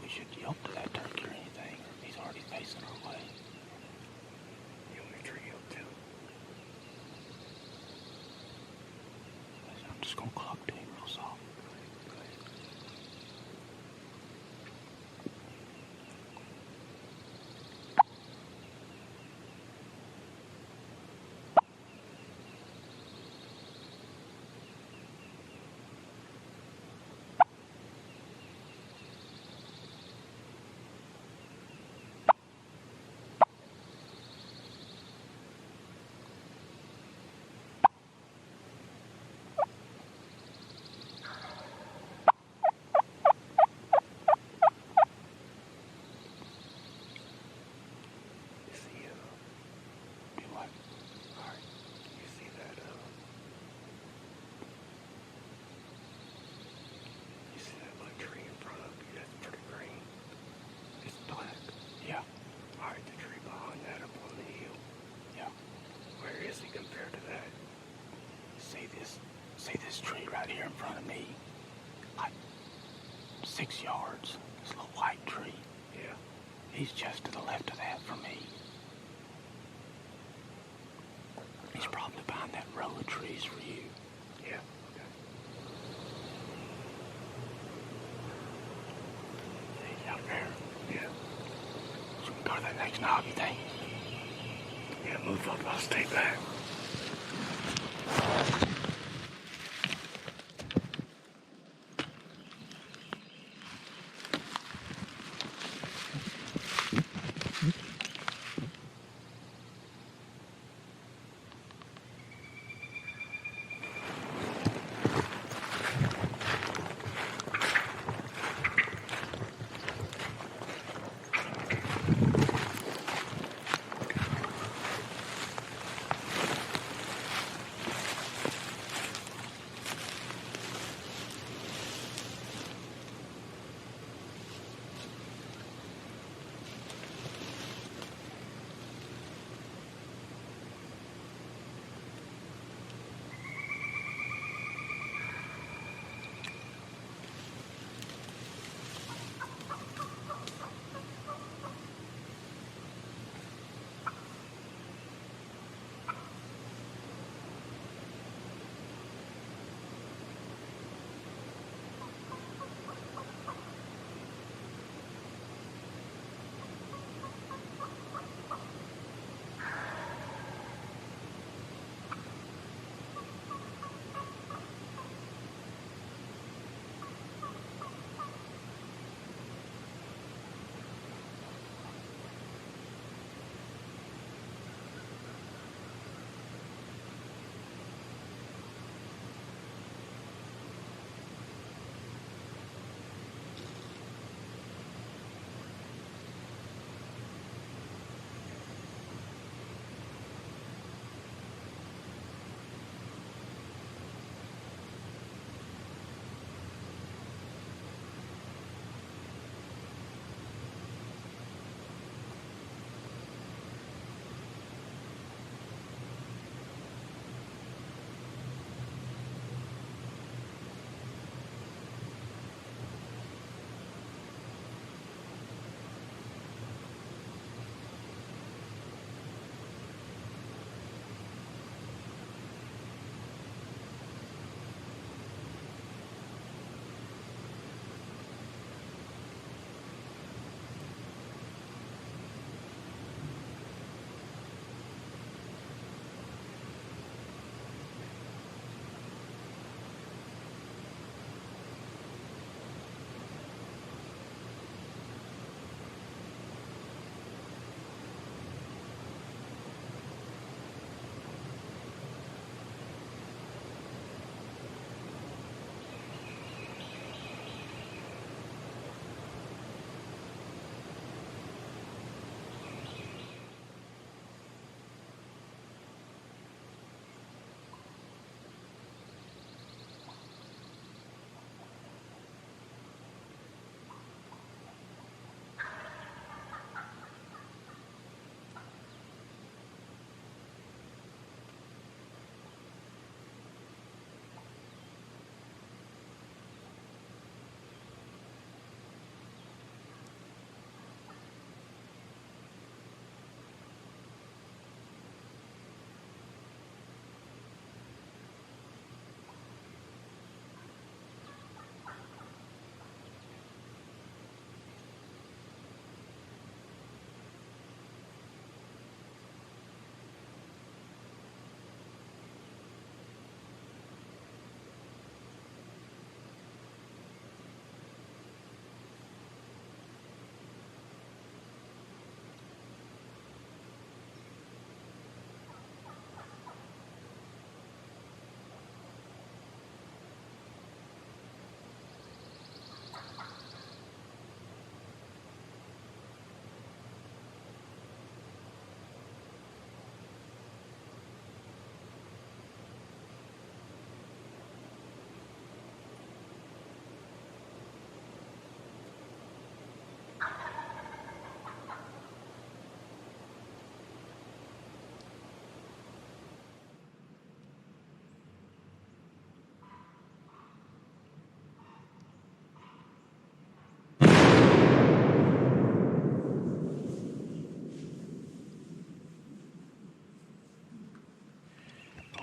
Should yelp to that turkey or anything, or if he's already facing our way. You want me to yelp too? I'm just gonna cluck to him real soft. See this tree right here in front of me? Like 6 yards. This little white tree. Yeah. He's just to the left of that from me. He's probably behind that row of trees for you. Yeah. Okay. He's out there. Yeah. So we can go to that next knob, you think? Yeah, move up. I'll stay back.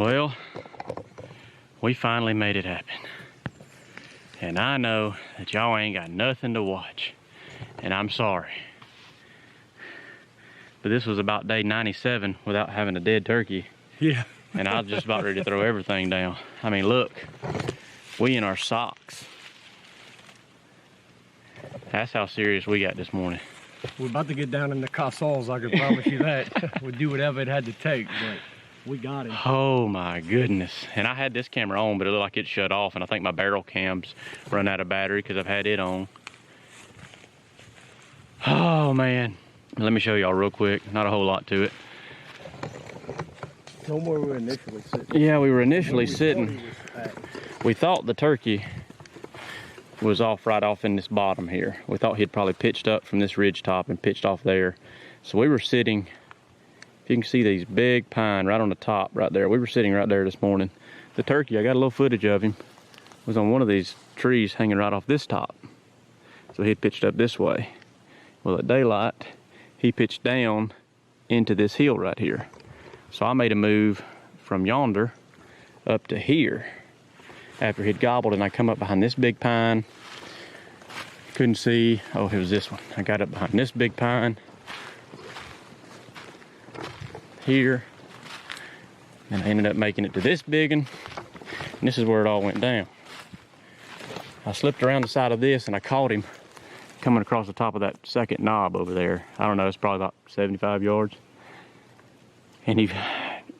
Well, we finally made it happen. And I know that y'all ain't got nothing to watch. And I'm sorry. But this was about day 97 without having a dead turkey. Yeah. And I was just about ready to throw everything down. I mean, look, we in our socks. That's how serious we got this morning. We're about to get down in the casals, I can promise you that. We'd do whatever it had to take, but we got him. Oh my goodness. And I had this camera on, but it looked like it shut off, and I think my barrel cam's run out of battery because I've had it on. Oh man. Let me show y'all real quick. Not a whole lot to it. Tell them where we were initially sitting. Yeah, we were initially sitting. We thought the turkey was right off in this bottom here. We thought he'd probably pitched up from this ridge top and pitched off there. So we were sitting, if you can see these big pine right on the top right there. We were sitting right there this morning. The turkey, I got a little footage of him, was on one of these trees hanging right off this top. So he'd pitched up this way. Well, at daylight, he pitched down into this hill right here. So I made a move from yonder up to here after he'd gobbled, and I come up behind this big pine. Couldn't see, oh, it was this one. I got up behind this big pine here, and I ended up making it to this big one, and this is where it all went down. I slipped around the side of this and I caught him coming across the top of that second knob over there. I don't know, it's probably about 75 yards. And he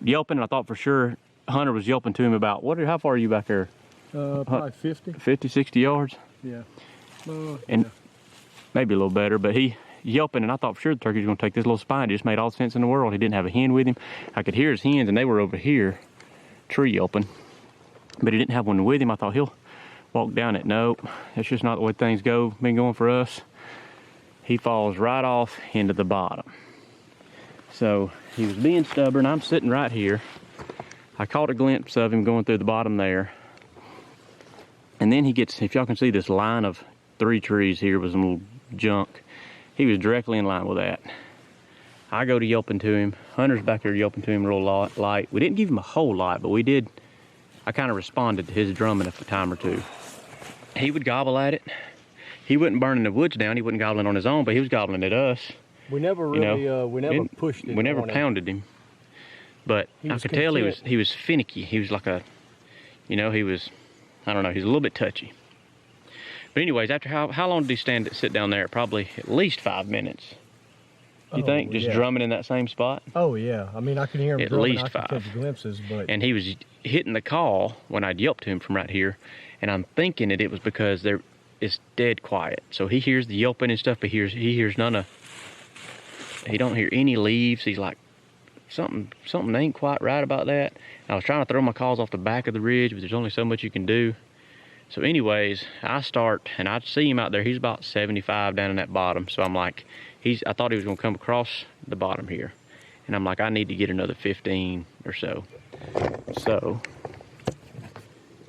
yelping, and I thought for sure Hunter was yelping to him about, how far are you back there? Probably 50. 50, 60 yards? Yeah. And maybe a little better, but he yelping, and I thought for sure the turkey was gonna take this little spine. It just made all sense in the world. He didn't have a hen with him. I could hear his hens, and they were over here, tree yelping, but he didn't have one with him. I thought he'll walk down it. Nope, that's just not the way things been going for us. He falls right off into the bottom. So he was being stubborn. I'm sitting right here. I caught a glimpse of him going through the bottom there. And then he gets, if y'all can see this line of 3 trees here with some little junk, he was directly in line with that. I go to yelping to him. Hunter's back there yelping to him real light. We didn't give him a whole lot, but we did. I kind of responded to his drumming a time or two. He would gobble at it. He wasn't burning the woods down. He wasn't gobbling on his own, but he was gobbling at us. We never really, we never pushed it. We never pounded him. But I could tell he was finicky. He was like a, he was, I don't know, he's a little bit touchy. But anyways, after how long did he sit down there? Probably at least 5 minutes. You think? Just drumming in that same spot? Oh yeah. I mean, I could hear him at drumming. least 5. I could catch glimpses, but. And he was hitting the call when I'd yelped to him from right here, and I'm thinking that it was because it's dead quiet. So he hears the yelping and stuff, but he hears none of. He don't hear any leaves. He's like, something ain't quite right about that. I was trying to throw my calls off the back of the ridge, but there's only so much you can do. So anyways, I start, and I see him out there. He's about 75 down in that bottom. So I'm like, I thought he was gonna come across the bottom here. And I'm like, I need to get another 15 or so. So,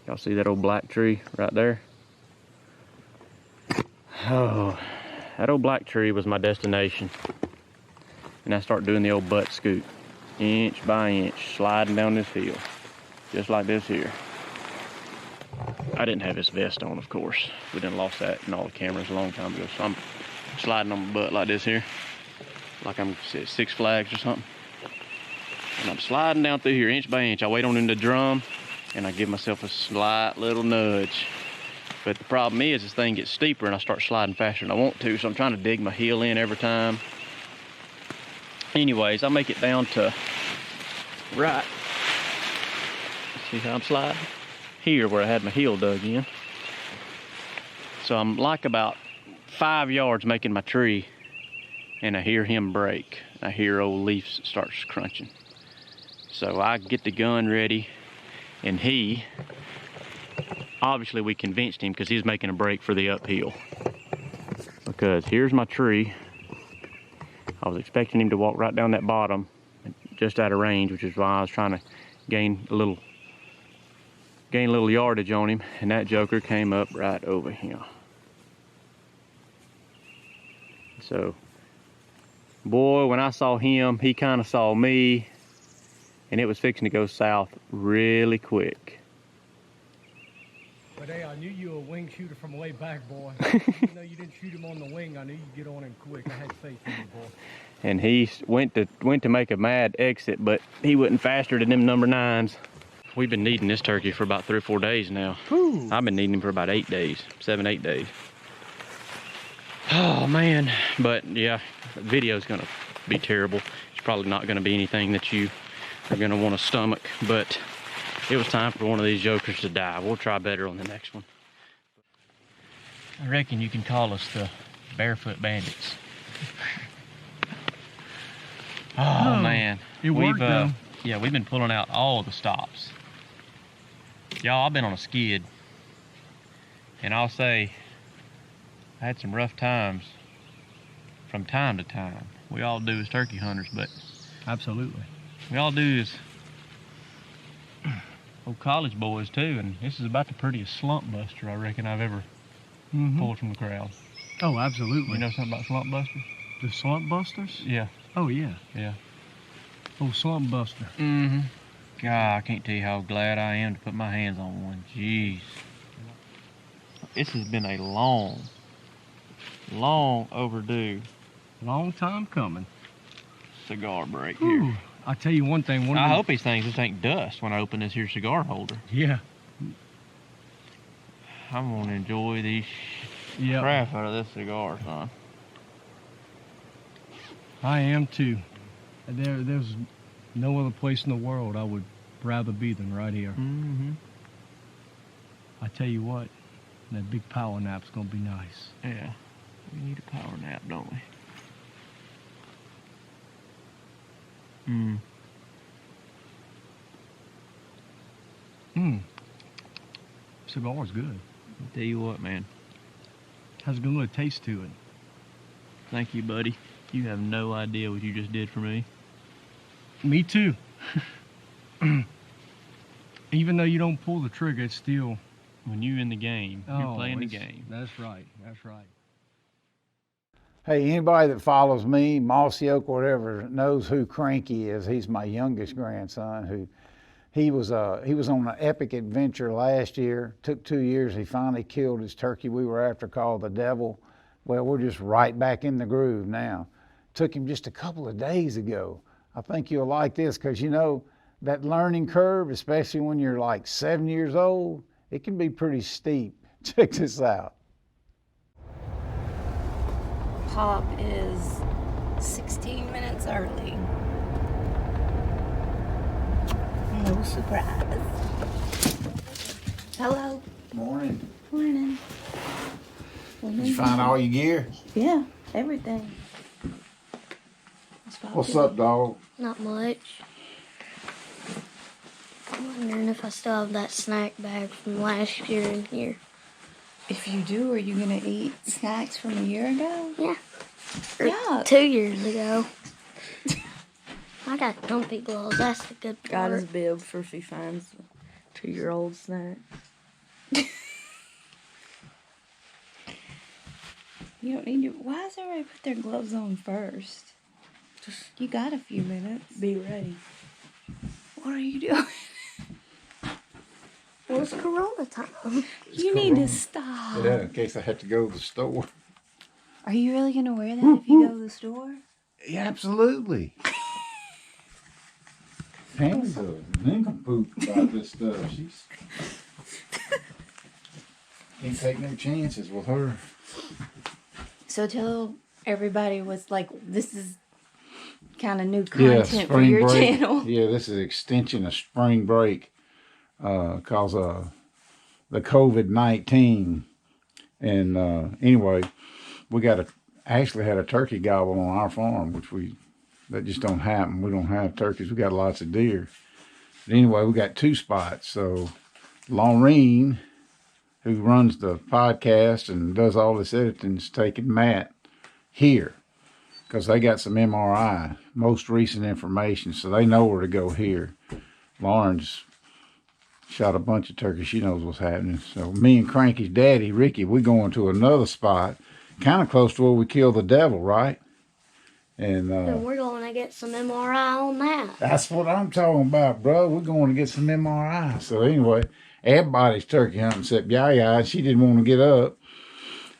y'all see that old black tree right there? Oh, that old black tree was my destination. And I start doing the old butt scoot, inch by inch, sliding down this hill, just like this here. I didn't have his vest on, of course. We done lost that in all the cameras a long time ago. So I'm sliding on my butt like this here, like I'm at 6 Flags or something. And I'm sliding down through here inch by inch. I wait on him to drum, and I give myself a slight little nudge. But the problem is this thing gets steeper, and I start sliding faster than I want to, so I'm trying to dig my heel in every time. Anyways, I make it down to right. See how I'm sliding? Here where I had my heel dug in. So I'm like about 5 yards making my tree, and I hear him break. I hear old leaves starts crunching. So I get the gun ready, and obviously we convinced him because he was making a break for the uphill. Because here's my tree. I was expecting him to walk right down that bottom, just out of range, which is why I was trying to gain a little yardage on him, and that joker came up right over him. So, boy, when I saw him, he kind of saw me, and it was fixing to go south really quick. But hey, I knew you were a wing shooter from way back, boy. Even though you didn't shoot him on the wing, I knew you'd get on him quick. I had faith in you, boy. And he went to make a mad exit, but he wasn't faster than them number 9s. We've been needing this turkey for about 3 or 4 days now. Whew. I've been needing him for about 8 days, 7, 8 days. Oh man, but yeah, the video's gonna be terrible. It's probably not gonna be anything that you are gonna want to stomach, but it was time for one of these jokers to die. We'll try better on the next one. I reckon you can call us the Barefoot Bandits. Oh man, it worked though. Yeah, we've been pulling out all the stops. Y'all, I've been on a skid, and I'll say I had some rough times from time to time. We all do as turkey hunters, but absolutely, we all do as old college boys too. And this is about the prettiest slump buster I reckon I've ever pulled from the crowd. Oh, absolutely. You know something about slump busters? The slump busters? Yeah. Oh yeah. Yeah. Oh, slump buster. Mm-hmm. God, I can't tell you how glad I am to put my hands on one. Jeez. This has been a long overdue. Long time coming. Cigar break Ooh, here. I'll tell you one thing. I hope these things just ain't dust when I open this here cigar holder. Yeah. I'm gonna enjoy these crap out of this cigar, son. I am too. There's no other place in the world I would rather be than right here. Mm-hmm. I tell you what, that big power nap's gonna be nice. Yeah, we need a power nap, don't we? Cigar's good. I'll tell you what, man. Has a good little taste to it. Thank you, buddy. You have no idea what you just did for me. Me too. Even though you don't pull the trigger, it's still... When you're in the game, you're playing the game. That's right, that's right. Hey, anybody that follows me, Mossy Oak, whatever, knows who Cranky is. He's my youngest grandson. Who he was on an epic adventure last year. Took 2 years. He finally killed his turkey we were after, called the Devil. Well, we're just right back in the groove now. Took him just a couple of days ago. I think you'll like this because, you know, that learning curve, especially when you're like 7 years old, it can be pretty steep. Check this out. Pop is 16 minutes early. No surprise. Hello. Morning. Morning. Did you find all your gear? Yeah, everything. What's up, dog? Not much. I'm wondering if I still have that snack bag from last year in here. If you do, are you gonna eat snacks from a year ago? Yeah. Or Yeah. 2 years ago. I got dumpy gloves. That's the good part. Got his bib for if he finds a 2-year-old snack. You don't need to. Why does everybody put their gloves on first? You got a few minutes. Be ready. What are you doing? Well, it's Corona time. You need to stop. Yeah, in case I have to go to the store. Are you really gonna wear that if you go to the store? Yeah, absolutely. Pam's a nincompoop about this stuff. She's can't take no chances with her. So tell everybody what's like. This is kind of new content for your break. channel. Yeah, this is extension of spring break because of the COVID-19. And anyway, we actually had a turkey gobble on our farm, which that just don't happen. We don't have turkeys. We got lots of deer. But anyway, we got 2 spots. So Laureen, who runs the podcast and does all this editing, is taking Matt here because they got some MRI, most recent information, so they know where to go here. Lauren's shot a bunch of turkeys. She knows what's happening. So me and Cranky's daddy, Ricky, we're going to another spot, kind of close to where we killed the Devil, right? And Then we're going to get some MRI on that. that's what I'm talking about, bro. We're going to get some MRI. So anyway, everybody's turkey hunting except Yaya. She didn't want to get up.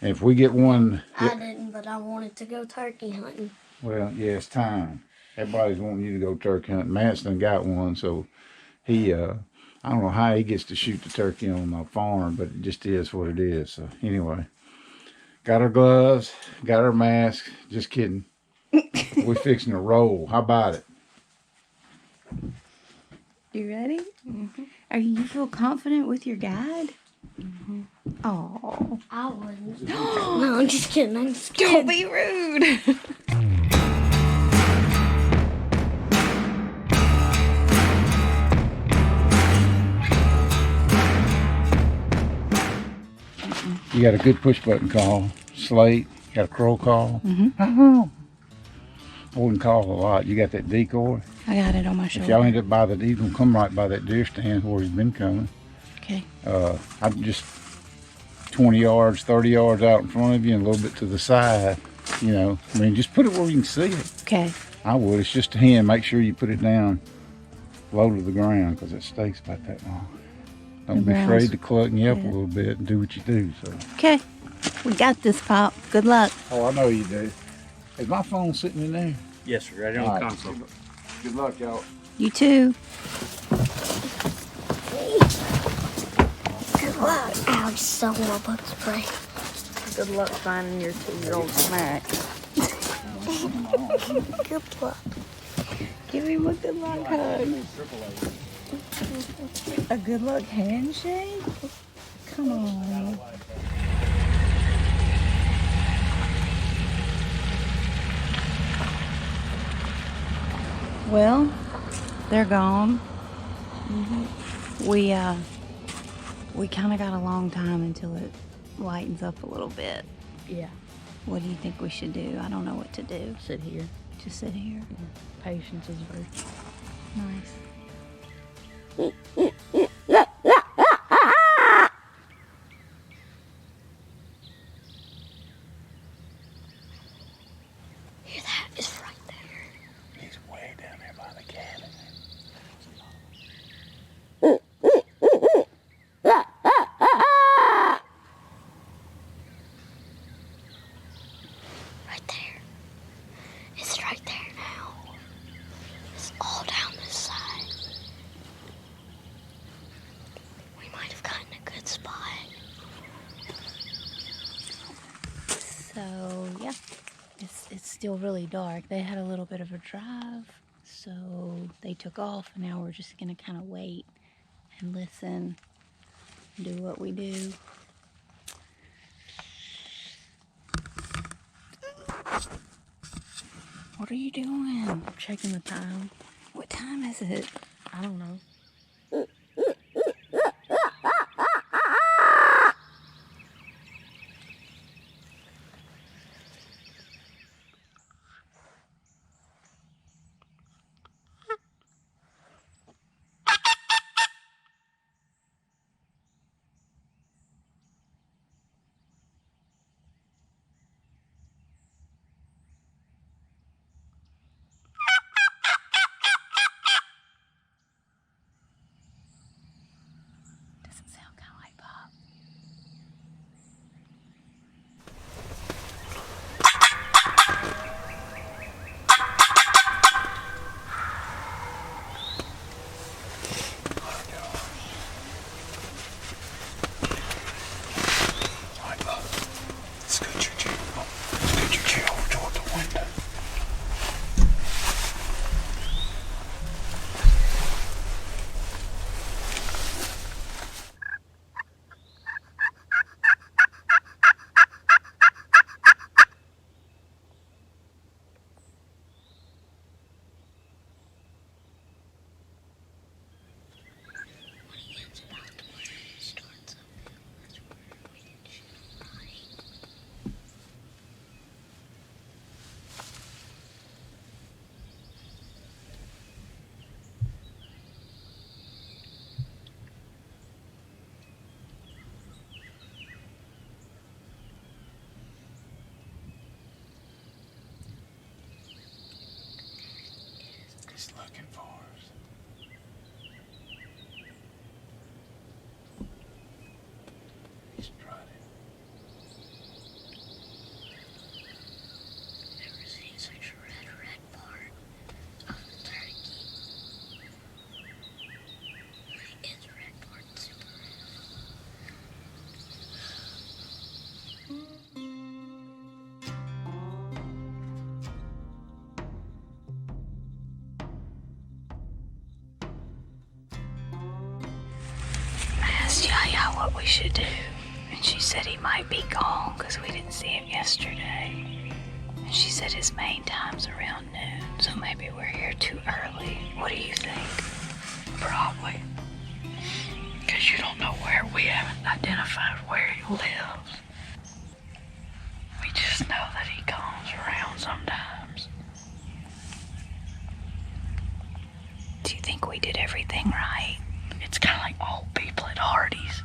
And if we get one... I didn't, but I wanted to go turkey hunting. Well, yeah, it's time. Everybody's wanting you to go turkey hunting. Matt's done got one, so he, I don't know how he gets to shoot the turkey on my farm, but it just is what it is. So anyway, got our gloves, got our mask. Just kidding. We're fixing to roll. How about it? You ready? Are you feel confident with your guide? Oh, I wouldn't. No, I'm just kidding. I'm just kidding. don't be rude. You got a good push button call, slate, got a crow call. Mm-hmm. I wouldn't call a lot. You got that decoy. I got it on my shoulder. If y'all end up by the, he's gonna come right by that deer stand where he's been coming. Okay. I'm just 20 yards, 30 yards out in front of you and a little bit to the side. You know, I mean, just put it where you can see it. Okay. I would. It's just a hen. Make sure you put it down low to the ground because it stays about that long. Don't be afraid to cluck and yelp a little bit and do what you do. So. Okay. We got this, Pop. Good luck. Oh, I know you do. Is my phone sitting in there? Yes, sir. Right on the console. Good luck, y'all. You too. Good luck. Ow, just so more bug spray. Good luck finding your 2-year-old snack. Good luck. Give him a good luck hug. A good luck handshake? Come on. Well, they're gone. We kind of got a long time until it lightens up a little bit. Yeah. What do you think we should do? I don't know what to do. Sit here. Just sit here. Patience is a virtue. Nice. Hear that? It's right there. He's way down there by the cabin. Right there. It's right there now. It's all down this side. We might have gotten a good spot. So, yeah, it's still really dark. They had a little bit of a drive, so they took off, and now we're just going to kind of wait and listen and do what we do. What are you doing? I'm checking the time. What time is it? I don't know. looking for us. He's strutting. Never seen such a red part of the turkey. It's red part super red. I asked Yaya what we should do, and she said he might be gone because we didn't see him yesterday. And she said his main time's around noon, so maybe we're here too early. What do you think? Probably. Because you don't know where we haven't identified where he lives. We just know that he comes around sometimes. Do you think we did everything right? It's kind of like old people at Hardee's.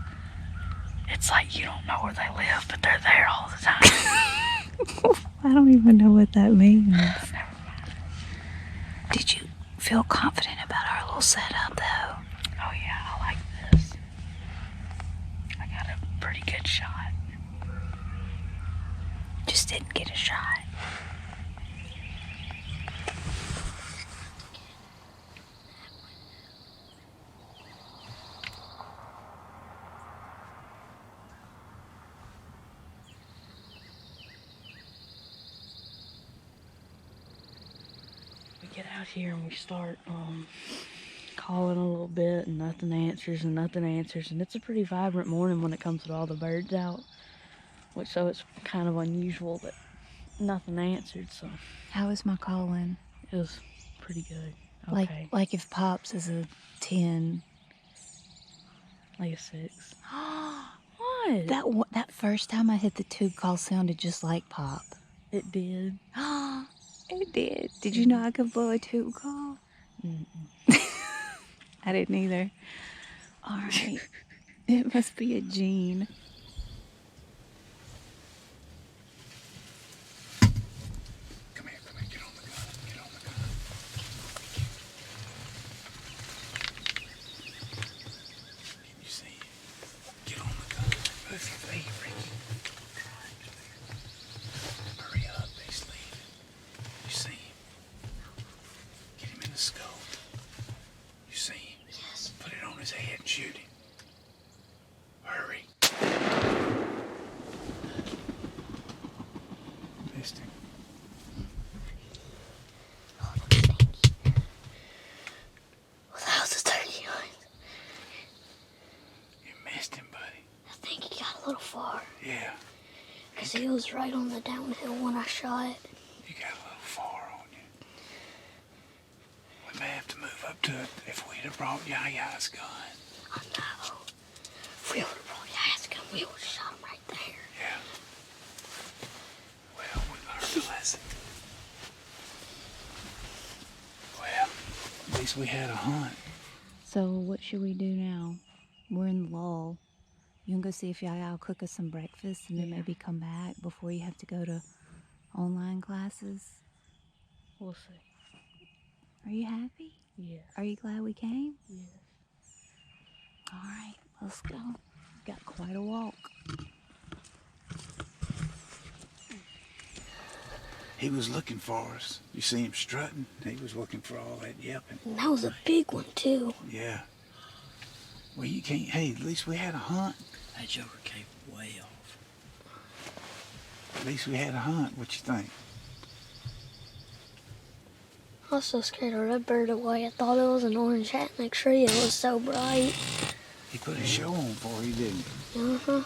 It's like you don't know where they live, but they're there all the time. I don't even know what that means. Never mind. Did you feel confident about our little setup, though? Oh, yeah, I like this. I got a pretty good shot. Just didn't get a shot. We get out here and we start calling a little bit, and nothing answers, and it's a pretty vibrant morning when it comes to all the birds out, which so it's kind of unusual that nothing answered. So How was my calling? it was pretty good. Like Okay, like if Pops is a 10. like a 6. What? That first time I hit the tube call sounded just like Pop. It did. It did. Did you know I could blow a tube call? I didn't either. All right. It must be a gene. Come here, get on the gun, get on the gun. Can you see? Get on the gun. Move your feet, Ricky. Hurry up, he's leaving. You see him? Get him in the scope. You see him? Yes. Put it on his head and shoot him. Hurry. Missed him. Well, that was a turkey hunt. You missed him, buddy. I think he got a little far. Yeah, Because he was right on the downhill when I shot. you got a little far on you. We may have to move up to it if we'd have brought Yaya's gun. I know. If we would have brought Yaya's gun, we would have shot him right there. Yeah. Well, we learned a lesson. Well, at least we had a hunt. So what should we do now? We're in the lull. You can go see if Yaya will cook us some breakfast and then maybe come back before you have to go to online classes. We'll see. Are you happy? Yes. Are you glad we came? Yes. All right, let's go. Got quite a walk. He was looking for us. You see him strutting? He was looking for all that yelping. And that was a big one, too. Yeah. Well, you can't. Hey, at least we had a hunt. That joker came way off. At least we had a hunt. What you think? I was so scared of that bird away. I thought it was an orange hat in the tree. It was so bright. He put a show on for you, didn't he? Uh-huh.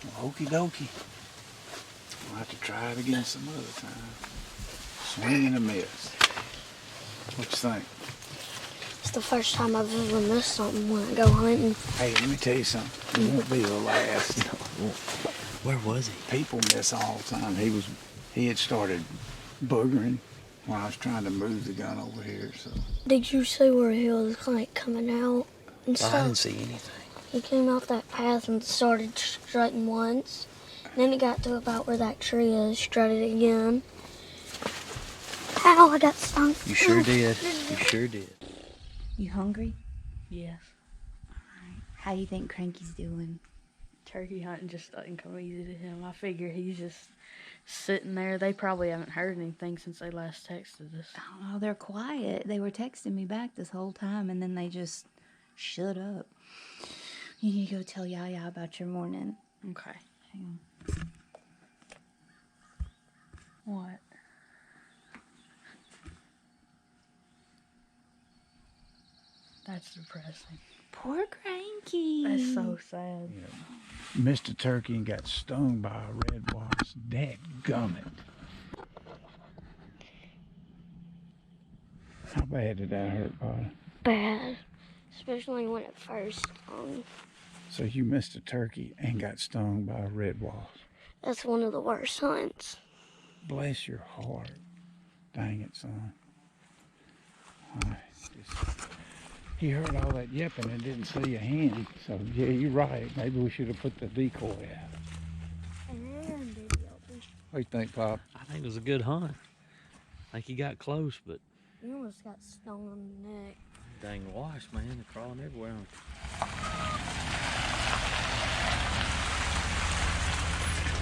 Well, okie dokie. We'll have to try it again some other time. Swing and a miss. What you think? It's the first time I've ever missed something when I go hunting. Hey, let me tell you something. It won't be the last. Where was he? People miss all the time. He had started boogering when I was trying to move the gun over here. So Did you see where he was like coming out and stuff? I didn't see anything. He came off that path and started strutting once. And then he got to about where that tree is, strutted again. Ow, I got stung. You sure did. You sure did. You hungry? Yes. Alright. How you think Cranky's doing? Turkey hunting just doesn't come easy to him. I figure he's just sitting there. They probably haven't heard anything since they last texted us. Oh, they're quiet. They were texting me back this whole time, and then they just shut up. You need to go tell Yaya about your morning. Okay. Hang on. What? That's depressing. Poor Cranky. That's so sad. Mr. Turkey and got stung by a red wasp. Dadgummit. How bad did that hurt, Bud? Bad. Especially when it first stung. So you missed a turkey and got stung by a red wasp. That's one of the worst hunts. Bless your heart. Dang it, son. He heard all that yipping and didn't see a hen. So, yeah, you're right. Maybe we should have put the decoy out. And What do you think, Pop? I think it was a good hunt. I think he got close, but you almost got stung on the neck. dang wasp, man, they're crawling everywhere.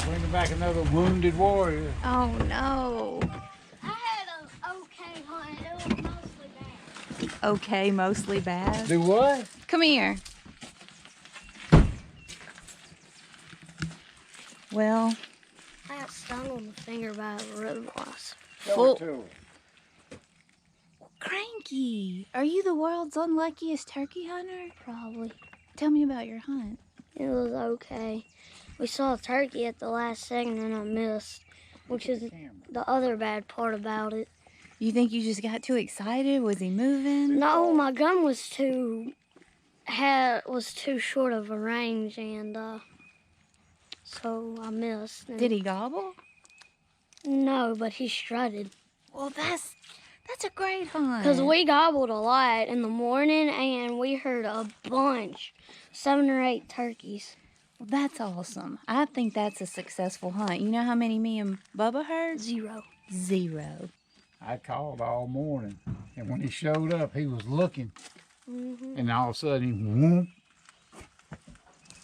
Bringing back another wounded warrior. Oh, no. I had an okay hunt. It was mostly bad. Okay, mostly bad. Do what? Come here. Well, I got stung on the finger by a red wasp. Cranky, are you the world's unluckiest turkey hunter? Probably. Tell me about your hunt. It was okay. We saw a turkey at the last second and I missed, which is the other bad part about it. You think you just got too excited? Was he moving? No, my gun was too short of a range, and so I missed. Did he gobble? No, but he strutted. Well, that's a great hunt. Because we gobbled a lot in the morning, and we heard a bunch, 7 or 8 turkeys. Well, that's awesome. I think that's a successful hunt. You know how many me and Bubba heard? 0. 0. I called all morning, and when he showed up, he was looking, and all of a sudden, he whoop.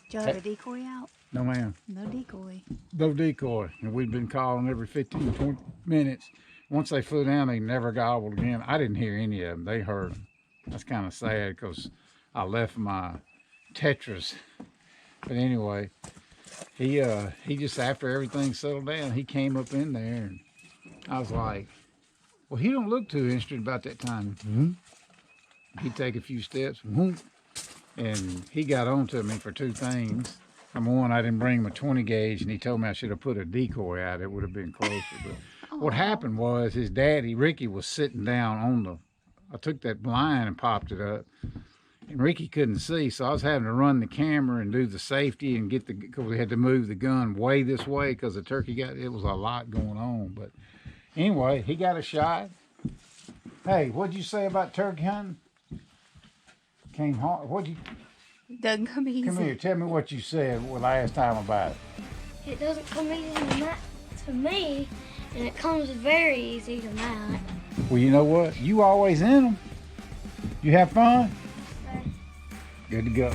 Did you have a decoy out? No, ma'am. No decoy. No decoy. And we'd been calling every 15, 20 minutes. Once they flew down, they never gobbled again. I didn't hear any of them. They heard them. That's kind of sad because I left my Tetris. But anyway, he just, after everything settled down, he came up in there, and I was like, well, he don't look too interested about that time. He'd take a few steps, and he got on to me for 2 things. Number one, I didn't bring him a 20 gauge, and he told me I should have put a decoy out. It would have been closer. But what happened was his daddy, Ricky, was sitting down on the, I took that blind and popped it up, and Ricky couldn't see, so I was having to run the camera and do the safety and get the, because we had to move the gun way this way because the turkey it was a lot going on. But anyway, he got a shot. Hey, what'd you say about turkey hunting? Came hard. What'd you? Doesn't come easy. Come here. Tell me what you said last time about it. It doesn't come easy to me, and it comes very easy to Matt. Well, you know what? You always in them. You have fun? Okay. Good to go.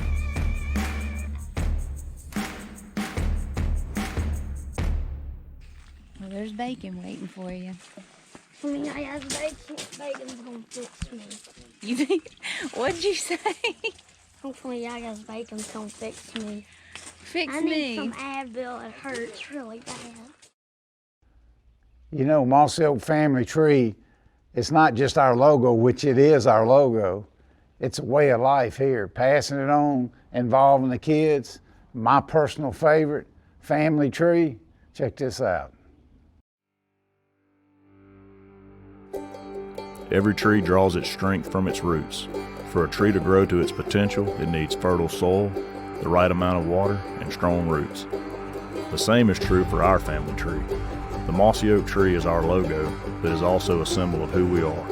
Well, there's bacon waiting for you. I mean, I have bacon. Bacon's gonna fix me. You think? What'd you say? Hopefully, I guess bacon's gonna fix me. Fix I me. need some Advil. It hurts really bad. You know, Osceola Family Tree, it's not just our logo, which it is our logo. It's a way of life here, passing it on, involving the kids. My personal favorite, Family Tree. Check this out. Every tree draws its strength from its roots. For a tree to grow to its potential, it needs fertile soil, the right amount of water, and strong roots. The same is true for our family tree. The mossy oak tree is our logo, but is also a symbol of who we are.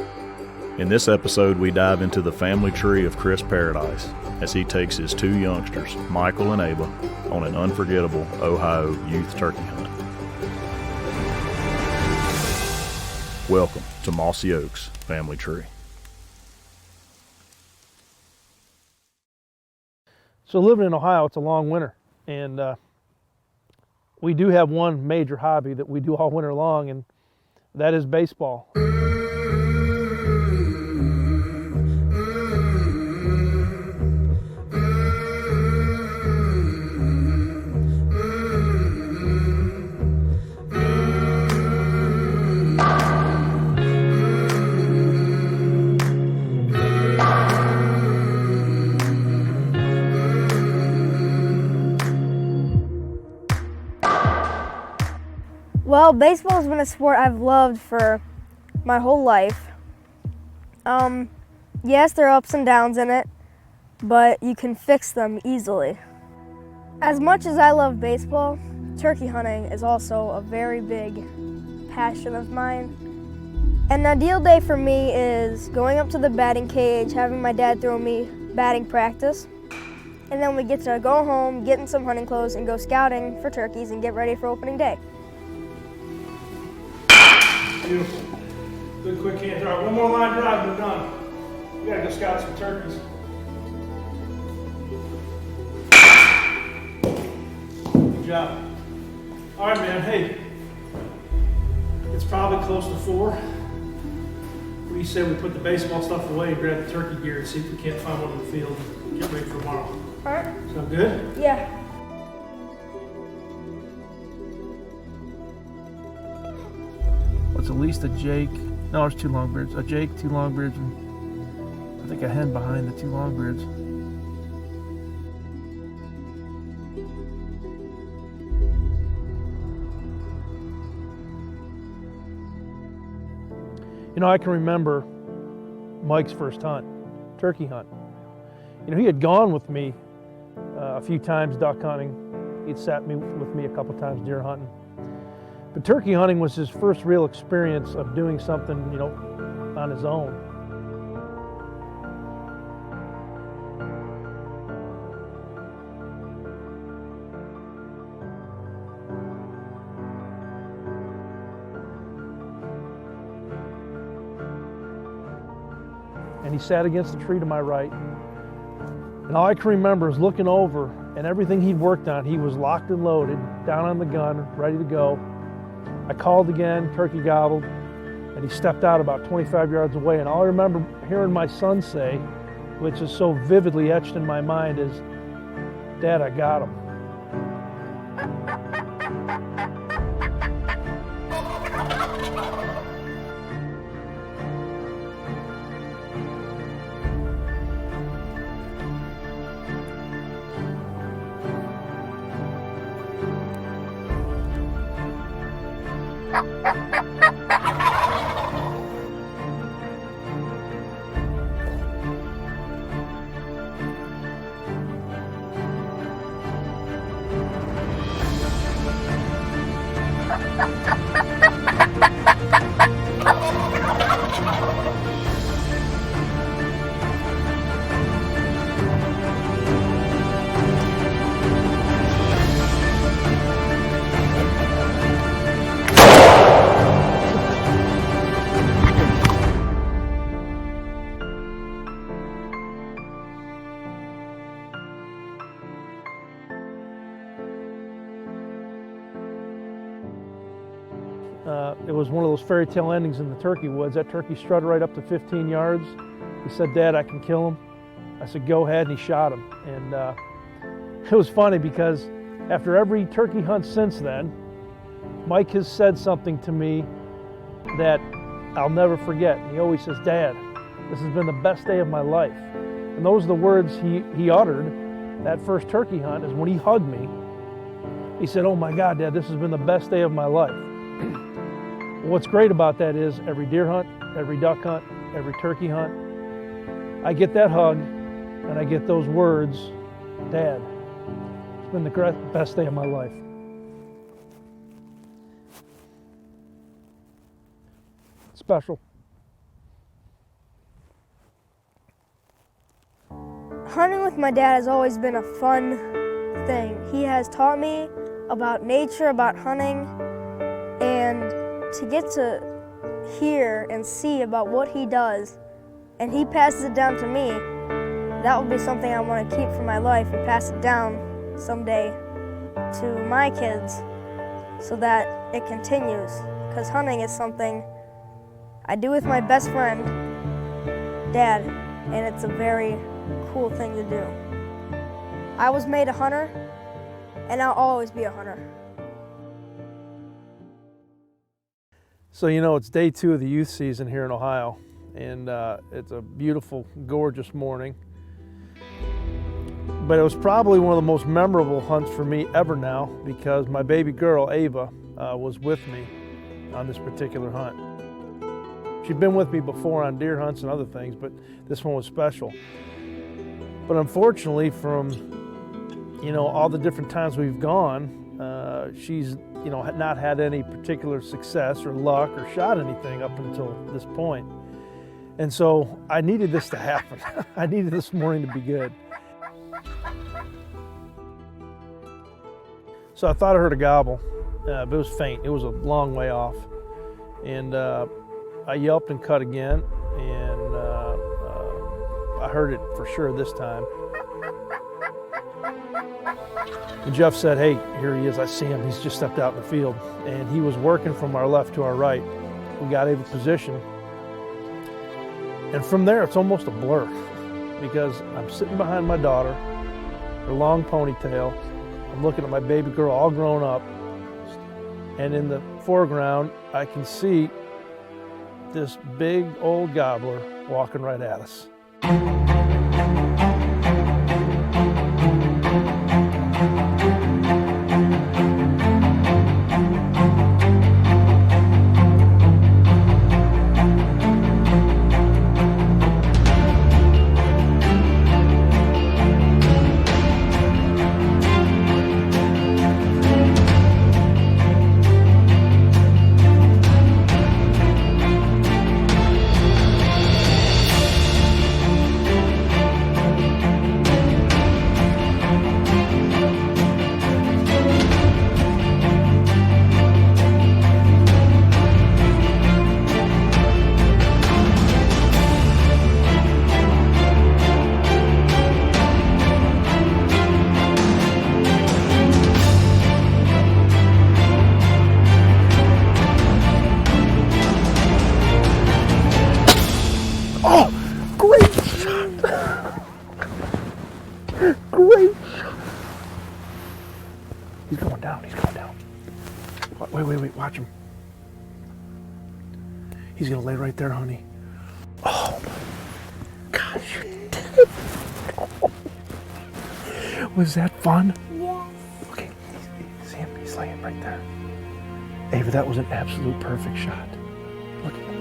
In this episode, we dive into the family tree of Chris Paradise as he takes his 2 youngsters, Michael and Ava, on an unforgettable Ohio youth turkey hunt. Welcome to Mossy Oaks Family Tree. So living in Ohio, it's a long winter, and we do have one major hobby that we do all winter long, and that is baseball. Well, baseball has been a sport I've loved for my whole life. Yes, there are ups and downs in it, but you can fix them easily. As much as I love baseball, turkey hunting is also a very big passion of mine. An ideal day for me is going up to the batting cage, having my dad throw me batting practice, and then we get to go home, get in some hunting clothes, and go scouting for turkeys and get ready for opening day. Beautiful. Good quick hand drive. One more line drive, we're done. We gotta go scout some turkeys. Good job. All right, man, hey. It's probably close to 4. What do you say we put the baseball stuff away and grab the turkey gear and see if we can't find one in the field and get ready for tomorrow? All right. Sound good? Yeah. What's at least a Jake? No, there's 2 longbeards. A Jake, 2 longbeards, and I think a hen behind the 2 longbeards. You know, I can remember Mike's first hunt, turkey hunt. You know, he had gone with me a few times duck hunting. He'd sat with me a couple times deer hunting. But turkey hunting was his first real experience of doing something, you know, on his own. And he sat against the tree to my right. And all I can remember is looking over, and everything he'd worked on, he was locked and loaded, down on the gun, ready to go. I called again, turkey gobbled, and he stepped out about 25 yards away. And all I remember hearing my son say, which is so vividly etched in my mind, is, "Dad, I got him." It was one of those fairy tale endings in the turkey woods. That turkey strutted right up to 15 yards. He said, "Dad, I can kill him." I said, "Go ahead," and he shot him. And it was funny because after every turkey hunt since then, Mike has said something to me that I'll never forget. And he always says, "Dad, this has been the best day of my life." And those are the words he uttered that first turkey hunt, is when he hugged me. He said, "Oh my God, Dad, this has been the best day of my life." What's great about that is every deer hunt, every duck hunt, every turkey hunt, I get that hug and I get those words, "Dad, it's been the best day of my life." Special. Hunting with my dad has always been a fun thing. He has taught me about nature, about hunting, and to get to hear and see about what he does, and he passes it down to me, that will be something I want to keep for my life and pass it down someday to my kids so that it continues. Because hunting is something I do with my best friend, Dad, and it's a very cool thing to do. I was made a hunter, and I'll always be a hunter. So it's day 2 of the youth season here in Ohio, and it's a beautiful, gorgeous morning. But it was probably one of the most memorable hunts for me ever now, because my baby girl, Ava, was with me on this particular hunt. She'd been with me before on deer hunts and other things, but this one was special. But unfortunately, from all the different times we've gone, she's not had any particular success or luck or shot anything up until this point. And so I needed this to happen. I needed this morning to be good. So I thought I heard a gobble, but it was faint. It was a long way off. And I yelped and cut again, and I heard it for sure this time. And Jeff said, "Hey, here he is, I see him. He's just stepped out in the field." And he was working from our left to our right. We got Ava position. And from there, it's almost a blur, because I'm sitting behind my daughter, her long ponytail. I'm looking at my baby girl all grown up. And in the foreground, I can see this big old gobbler walking right at us. Oh, great shot! Great shot! He's going down, he's going down. Wait, watch him. He's gonna lay right there, honey. Oh my gosh, you did it! Was that fun? Yes. Okay, see him? He's laying right there. Ava, that was an absolute perfect shot. Look at that.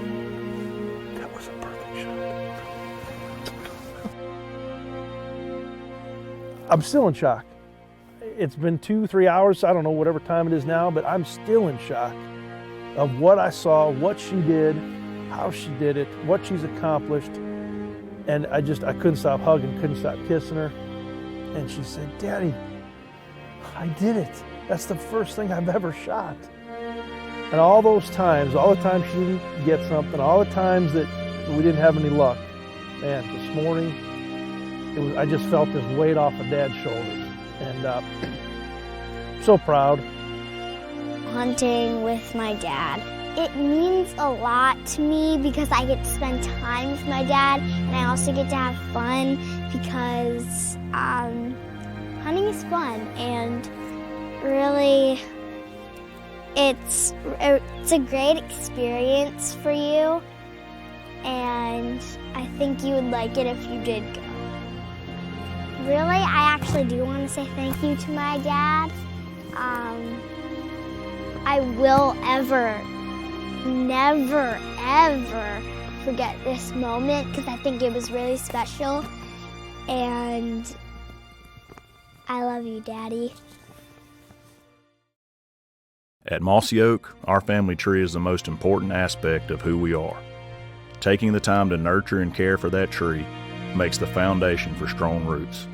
That was a perfect shot. I'm still in shock. It's been 2-3 hours, I don't know, whatever time it is now, but I'm still in shock of what I saw, what she did, how she did it, what she's accomplished. And I couldn't stop hugging, couldn't stop kissing her. And she said, "Daddy, I did it. That's the first thing I've ever shot." And all those times, all the times she didn't get something, all the times that we didn't have any luck, man, this morning, I just felt this weight off of Dad's shoulders. And so proud. Hunting with my dad. It means a lot to me because I get to spend time with my dad, and I also get to have fun because hunting is fun, and really it's a great experience for you, and I think you would like it if you did go. Really, I actually do want to say thank you to my dad. I will never, ever forget this moment because I think it was really special. And I love you, Daddy. At Mossy Oak, our family tree is the most important aspect of who we are. Taking the time to nurture and care for that tree makes the foundation for strong roots.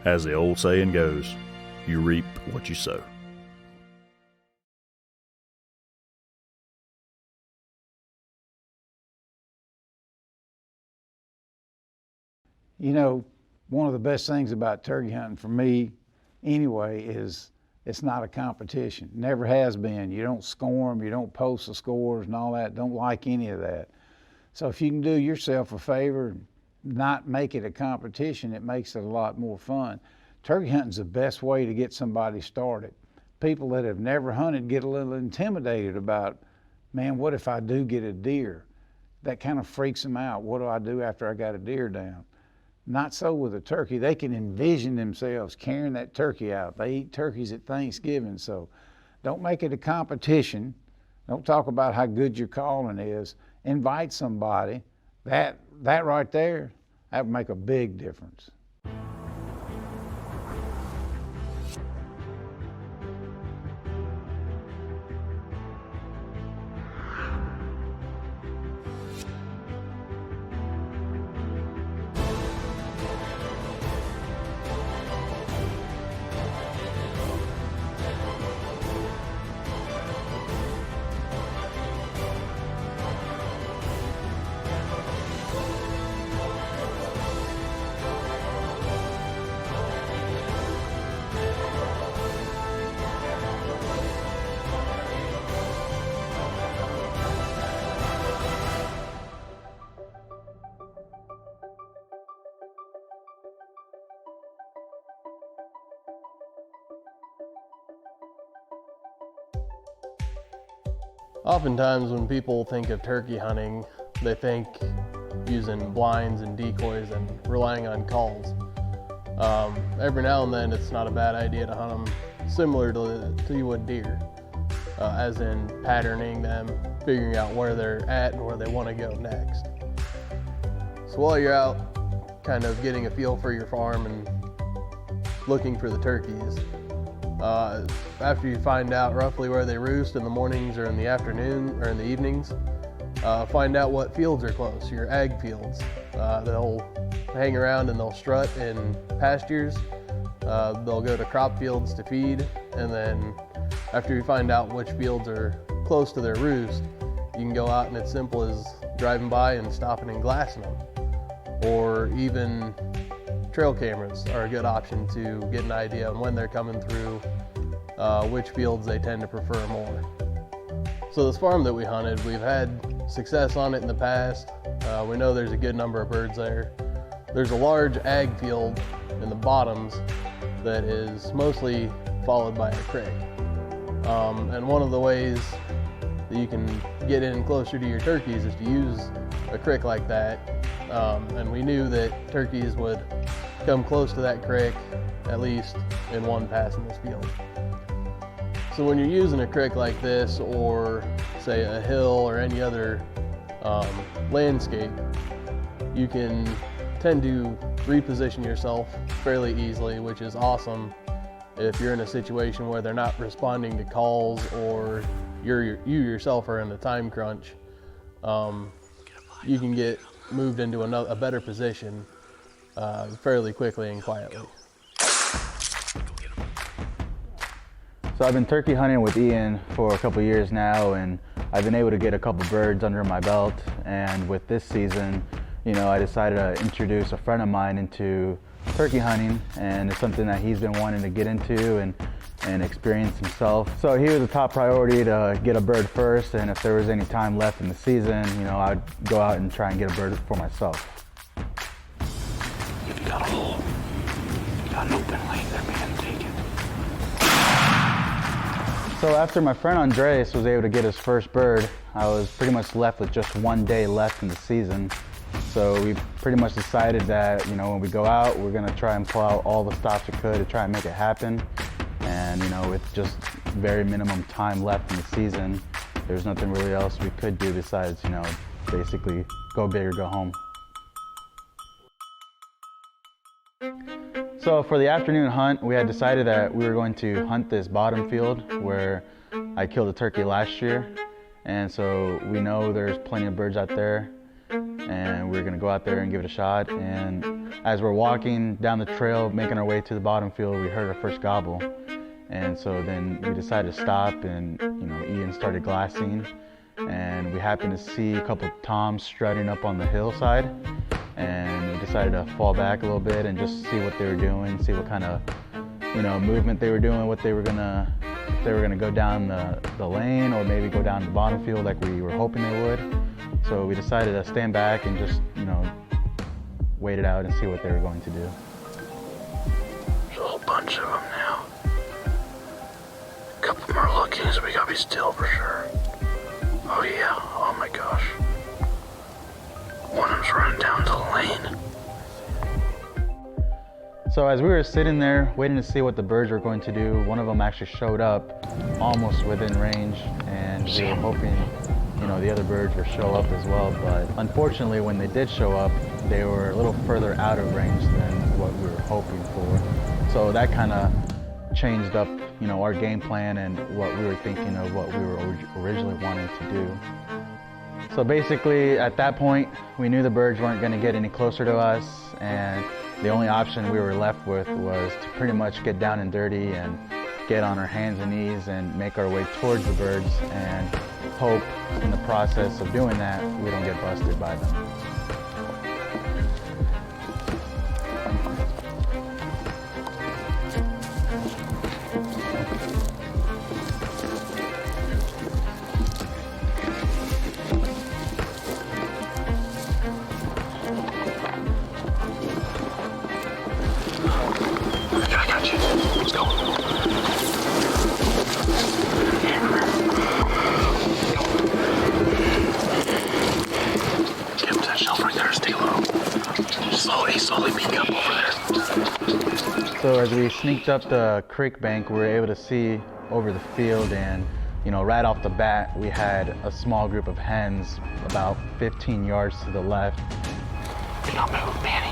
As the old saying goes, you reap what you sow. You know, one of the best things about turkey hunting for me anyway is it's not a competition. Never has been. You don't score them, you don't post the scores and all that. Don't like any of that. So if you can do yourself a favor and not make it a competition, it makes it a lot more fun. Turkey hunting's the best way to get somebody started. People that have never hunted get a little intimidated about, man, what if I do get a deer? That kind of freaks them out. What do I do after I got a deer down? Not so with a turkey. They can envision themselves carrying that turkey out. They eat turkeys at Thanksgiving, so don't make it a competition. Don't talk about how good your calling is. Invite somebody. That right there, that would make a big difference. Oftentimes when people think of turkey hunting, they think using blinds and decoys and relying on calls. Every now and then it's not a bad idea to hunt them similar to you would deer, as in patterning them, figuring out where they're at and where they want to go next. So while you're out kind of getting a feel for your farm and looking for the turkeys, after you find out roughly where they roost in the mornings or in the afternoon or in the evenings, find out what fields are close, your ag fields. They'll hang around and they'll strut in pastures. They'll go to crop fields to feed, and then after you find out which fields are close to their roost, you can go out and it's simple as driving by and stopping and glassing them. Or even trail cameras are a good option to get an idea on when they're coming through, which fields they tend to prefer more. So this farm that we hunted, we've had success on it in the past. We know there's a good number of birds there. There's a large ag field in the bottoms that is mostly followed by a creek. And one of the ways that you can get in closer to your turkeys is to use a creek like that. And we knew that turkeys would come close to that creek at least in one pass in this field. So when you're using a creek like this, or say a hill or any other landscape, you can tend to reposition yourself fairly easily, which is awesome if you're in a situation where they're not responding to calls or you yourself are in a time crunch. You can get moved into a better position fairly quickly and quietly. So I've been turkey hunting with Ian for a couple years now, and I've been able to get a couple birds under my belt. And with this season, you know, I decided to introduce a friend of mine into turkey hunting, and it's something that he's been wanting to get into and experience himself. So he was a top priority to get a bird first, and if there was any time left in the season, you know, I'd go out and try and get a bird for myself. If you got a hole, you got an open lane, that man take it. So after my friend Andres was able to get his first bird, I was pretty much left with just one day left in the season. So we pretty much decided that, you know, when we go out, we're gonna try and pull out all the stops we could to try and make it happen. And, you know, with just very minimum time left in the season, there's nothing really else we could do besides, you know, basically go big or go home. So for the afternoon hunt, we had decided that we were going to hunt this bottom field where I killed a turkey last year. And so we know there's plenty of birds out there, and we're gonna go out there and give it a shot. And as we're walking down the trail, making our way to the bottom field, we heard our first gobble. And so then we decided to stop, and, you know, Ian started glassing, and we happened to see a couple of toms strutting up on the hillside. and we decided to fall back a little bit and just see what they were doing, see what kind of, you know, movement they were doing, what they were gonna, if they were gonna go down the lane or maybe go down the bottom field like we were hoping they would. So we decided to stand back and just, you know, wait it out and see what they were going to do. There's a whole bunch of them now. A couple of them are looking, so we gotta be still for sure. Oh yeah, oh my gosh. One of them's running down the lane. So as we were sitting there waiting to see what the birds were going to do, one of them actually showed up almost within range, and we were hoping, you know, the other birds would show up as well. But unfortunately, when they did show up, they were a little further out of range than what we were hoping for. So that kind of changed up, you know, our game plan and what we were thinking of what we were originally wanting to do. So basically, at that point, we knew the birds weren't going to get any closer to us, and the only option we were left with was to pretty much get down and dirty and get on our hands and knees and make our way towards the birds and hope in the process of doing that we don't get busted by them. I got you. Let's go. Get him to that shelf right there. Stay low. Slowly peek up over there. So as we sneaked up the creek bank, we were able to see over the field, and you know, right off the bat, we had a small group of hens about 15 yards to the left. Do not move, Manny.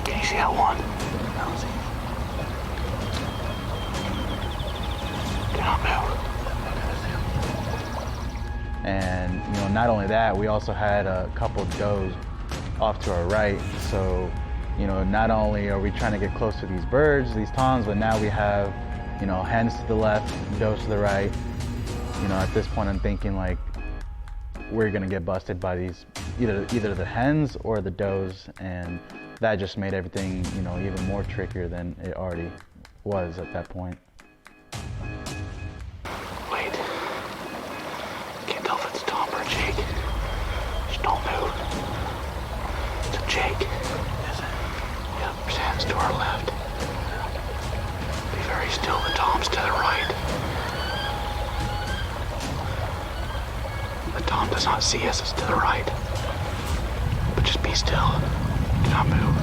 Can you see that one? Do not move. And you know, not only that, we also had a couple of does off to our right. So, you know, not only are we trying to get close to these birds, these toms, but now we have, you know, hens to the left, does to the right. You know, at this point, I'm thinking like we're gonna get busted by these, either the hens or the does, and that just made everything, you know, even more trickier than it already was at that point. Wait. Can't tell if it's a Tom or a Jake. Just don't move. It's a Jake. Is it? Yep, his hands to our left. Be very still. The Tom's to the right. The Tom does not see us. It's to the right. But just be still. Do not move.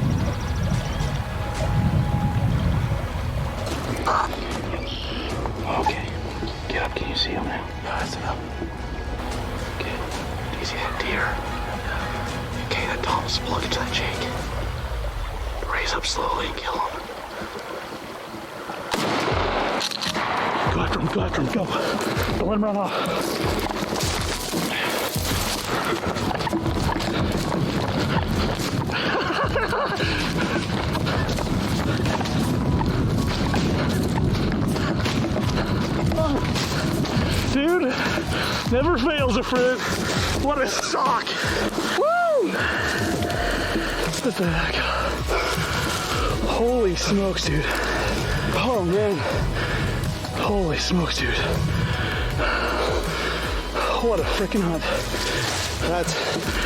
Okay. Get up. Can you see him now? Yeah, I see him. Okay. Do you see that deer? Okay, that Tom's plugged into that Jake. Raise up slowly and kill him. Go after him. Go after him. Go. Don't let him run off. Dude, never fails a fruit. What a sock. Woo! What the heck? Holy smokes, dude. Oh man. Holy smokes, dude. What a freaking hunt. That's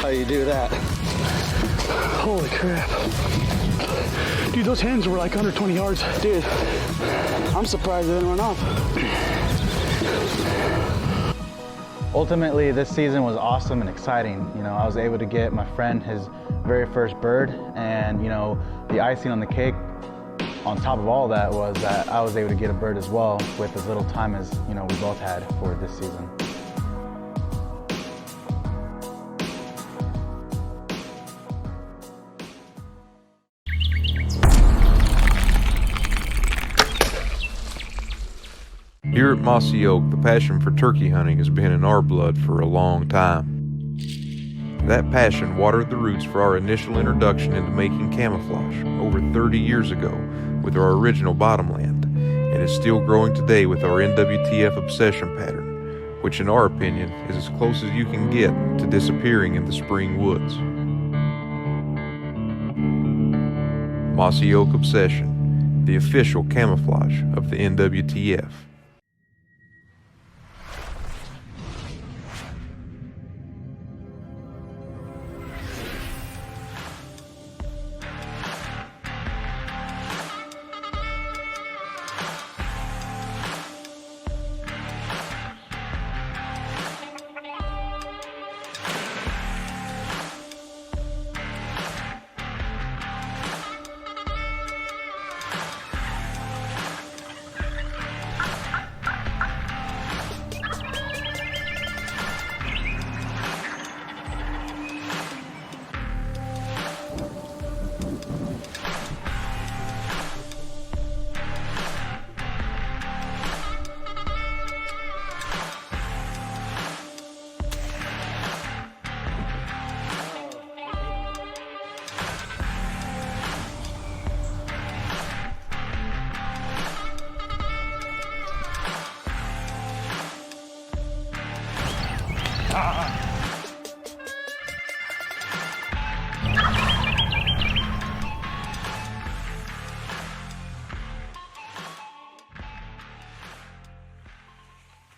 how you do that. Holy crap. Dude, those hens were like under 20 yards. Dude, I'm surprised they didn't run off. Ultimately, this season was awesome and exciting. You know, I was able to get my friend his very first bird, and you know, the icing on the cake on top of all that was that I was able to get a bird as well with as little time as, you know, we both had for this season. Here at Mossy Oak, the passion for turkey hunting has been in our blood for a long time. That passion watered the roots for our initial introduction into making camouflage over 30 years ago with our original bottomland, and is still growing today with our NWTF obsession pattern, which in our opinion is as close as you can get to disappearing in the spring woods. Mossy Oak Obsession, the official camouflage of the NWTF.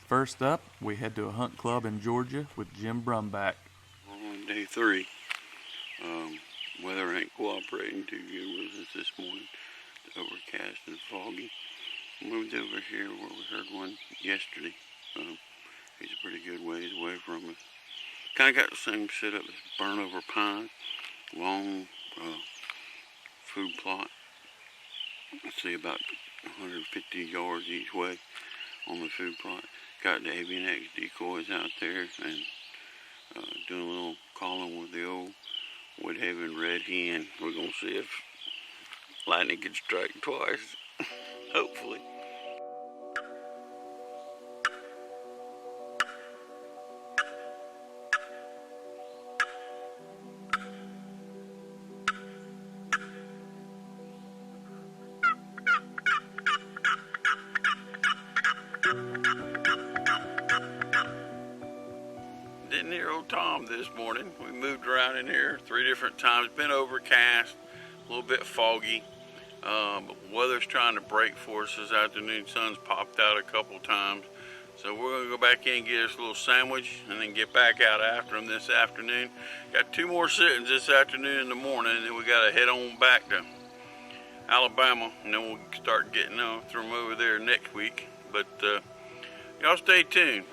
First up, we head to a hunt club in Georgia with Jim Brumback. We're on day 3. Weather ain't cooperating too good with us this morning. It's overcast and foggy. Moved over here where we heard one yesterday. He's a pretty good ways away from us. Kind of got the same setup as burn over pine. Long food plot. Let's see, about 150 yards each way on the food plot. Got the AVNX decoys out there and doing a little calling with the old Woodhaven red hen. We're gonna see if lightning can strike twice. Hopefully. Didn't hear old Tom this morning. We moved around in here 3 different times. Been overcast, a little bit foggy. But weather's trying to break for us this afternoon. Sun's popped out a couple times. So we're gonna go back in and get us a little sandwich and then get back out after them this afternoon. Got 2 more sittings this afternoon in the morning, and then we gotta head on back to Alabama, and then we'll start getting through them over there next week. But y'all stay tuned.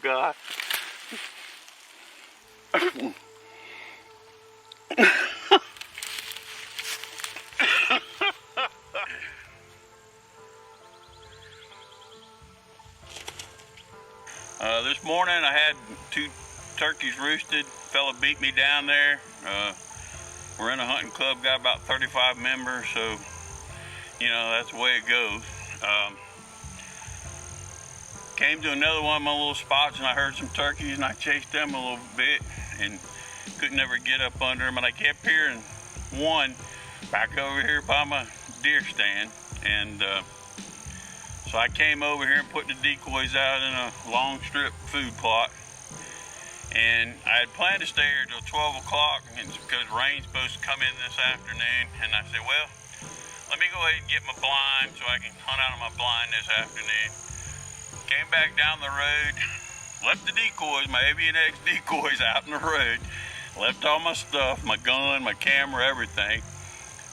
God. This morning I had 2 turkeys roosted. Fella beat me down there. We're in a hunting club, got about 35 members, so you know that's the way it goes. Came to another one of my little spots and I heard some turkeys and I chased them a little bit and couldn't ever get up under them, and I kept hearing one back over here by my deer stand, and so I came over here and put the decoys out in a long strip food plot, and I had planned to stay here till 12 o'clock because rain's supposed to come in this afternoon, and I said, well, let me go ahead and get my blind so I can hunt out of my blind this afternoon. Came back down the road, left the decoys, my avian X decoys out in the road, left all my stuff, my gun, my camera, everything.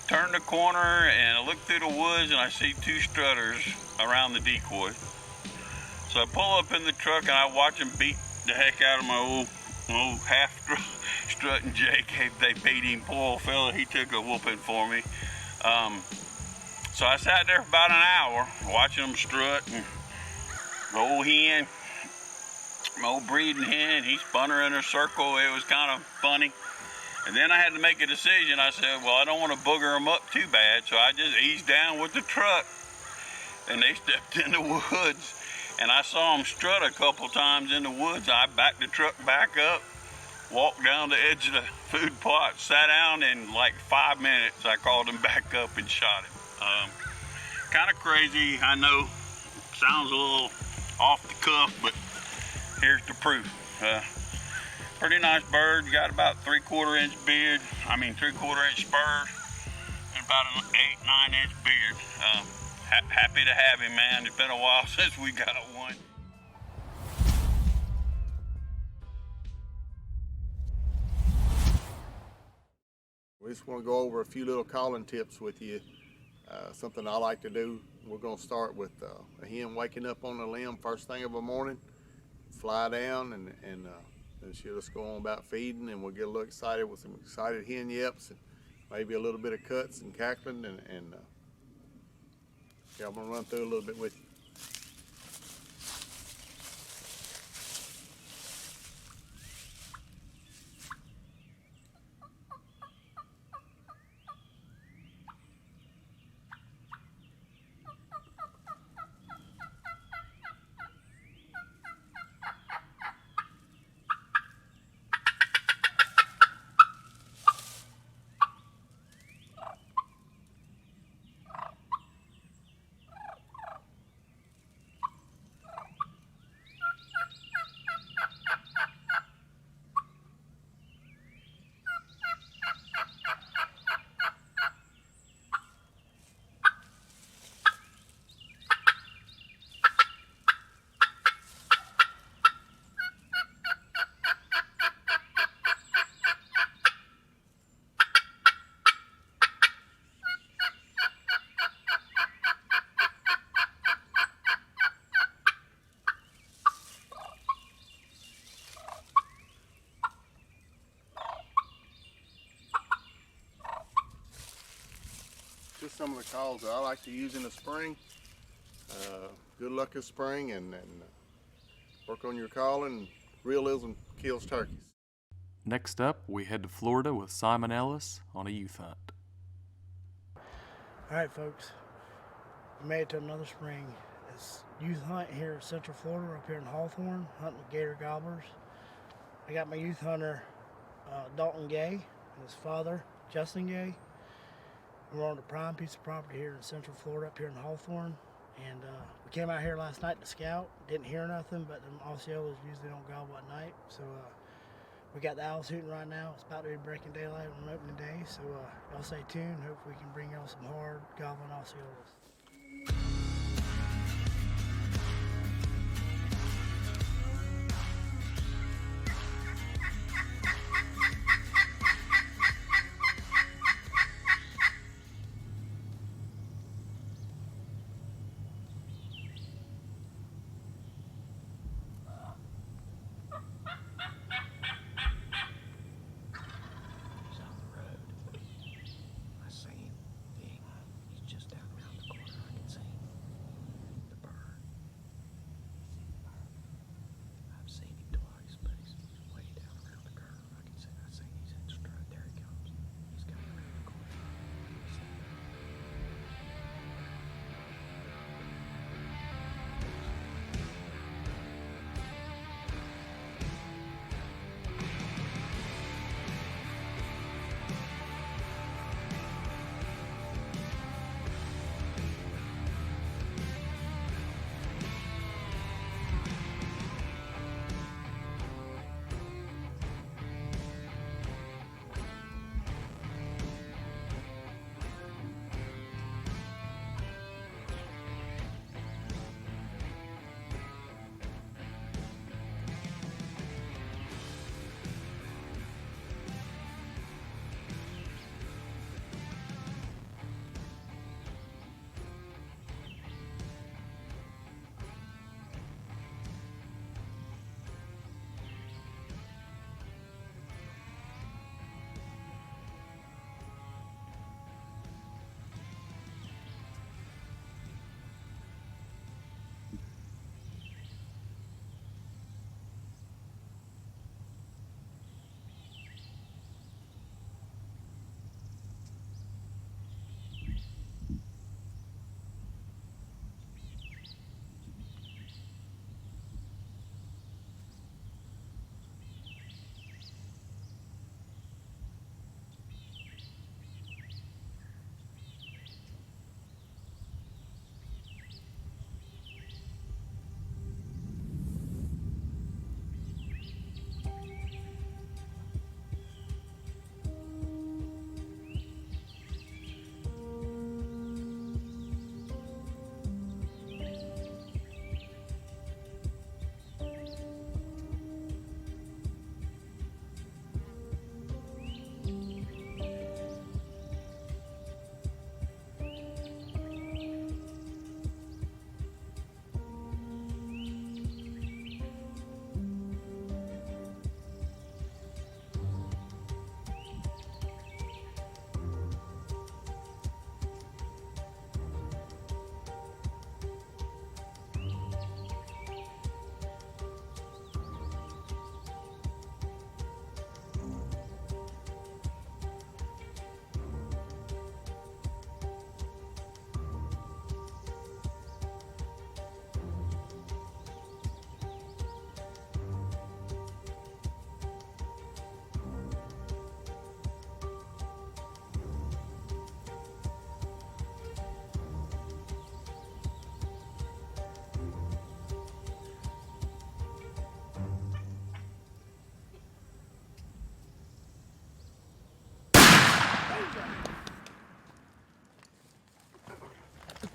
Turned the corner and I look through the woods and I see 2 strutters around the decoy. So I pull up in the truck and I watch them beat the heck out of my old half strutting Jake. They beat him, poor old fella, he took a whooping for me. So I sat there for about an hour watching them strut, and the old hen, my old breeding hen, he spun her in a circle. It was kind of funny. And then I had to make a decision. I said, well, I don't want to booger them up too bad, so I just eased down with the truck. And they stepped in the woods, and I saw them strut a couple times in the woods. I backed the truck back up, walked down the edge of the food plot, sat down, in like 5 minutes, I called him back up and shot him. Kind of crazy, I know, sounds a little off the cuff, but here's the proof. Pretty nice bird, got about 3/4 inch beard, 3/4 inch spurs, and about an 8-9 inch beard. Happy to have him, man. It's been a while since we got one. We just want to go over a few little calling tips with you. Something I like to do. We're going to start with a hen waking up on the limb first thing of the morning, fly down, and then she'll just go on about feeding, and we'll get a little excited with some excited hen yips and maybe a little bit of cuts and cackling, and yeah, I'm going to run through a little bit with you. Just some of the calls that I like to use in the spring. Good luck this spring, and work on your calling. Realism kills turkeys. Next up, we head to Florida with Simon Ellis on a youth hunt. All right, folks, we made it to another spring. It's youth hunt here in Central Florida, up here in Hawthorne, hunting with gator gobblers. I got my youth hunter, Dalton Gay, and his father, Justin Gay. We're on a prime piece of property here in Central Florida, up here in Hawthorne. And we came out here last night to scout. Didn't hear nothing, but them Osceolas usually don't gobble at night. So we got the owls hooting right now. It's about to be breaking daylight on opening day. So y'all stay tuned. Hopefully we can bring y'all some hard gobbling Osceolas.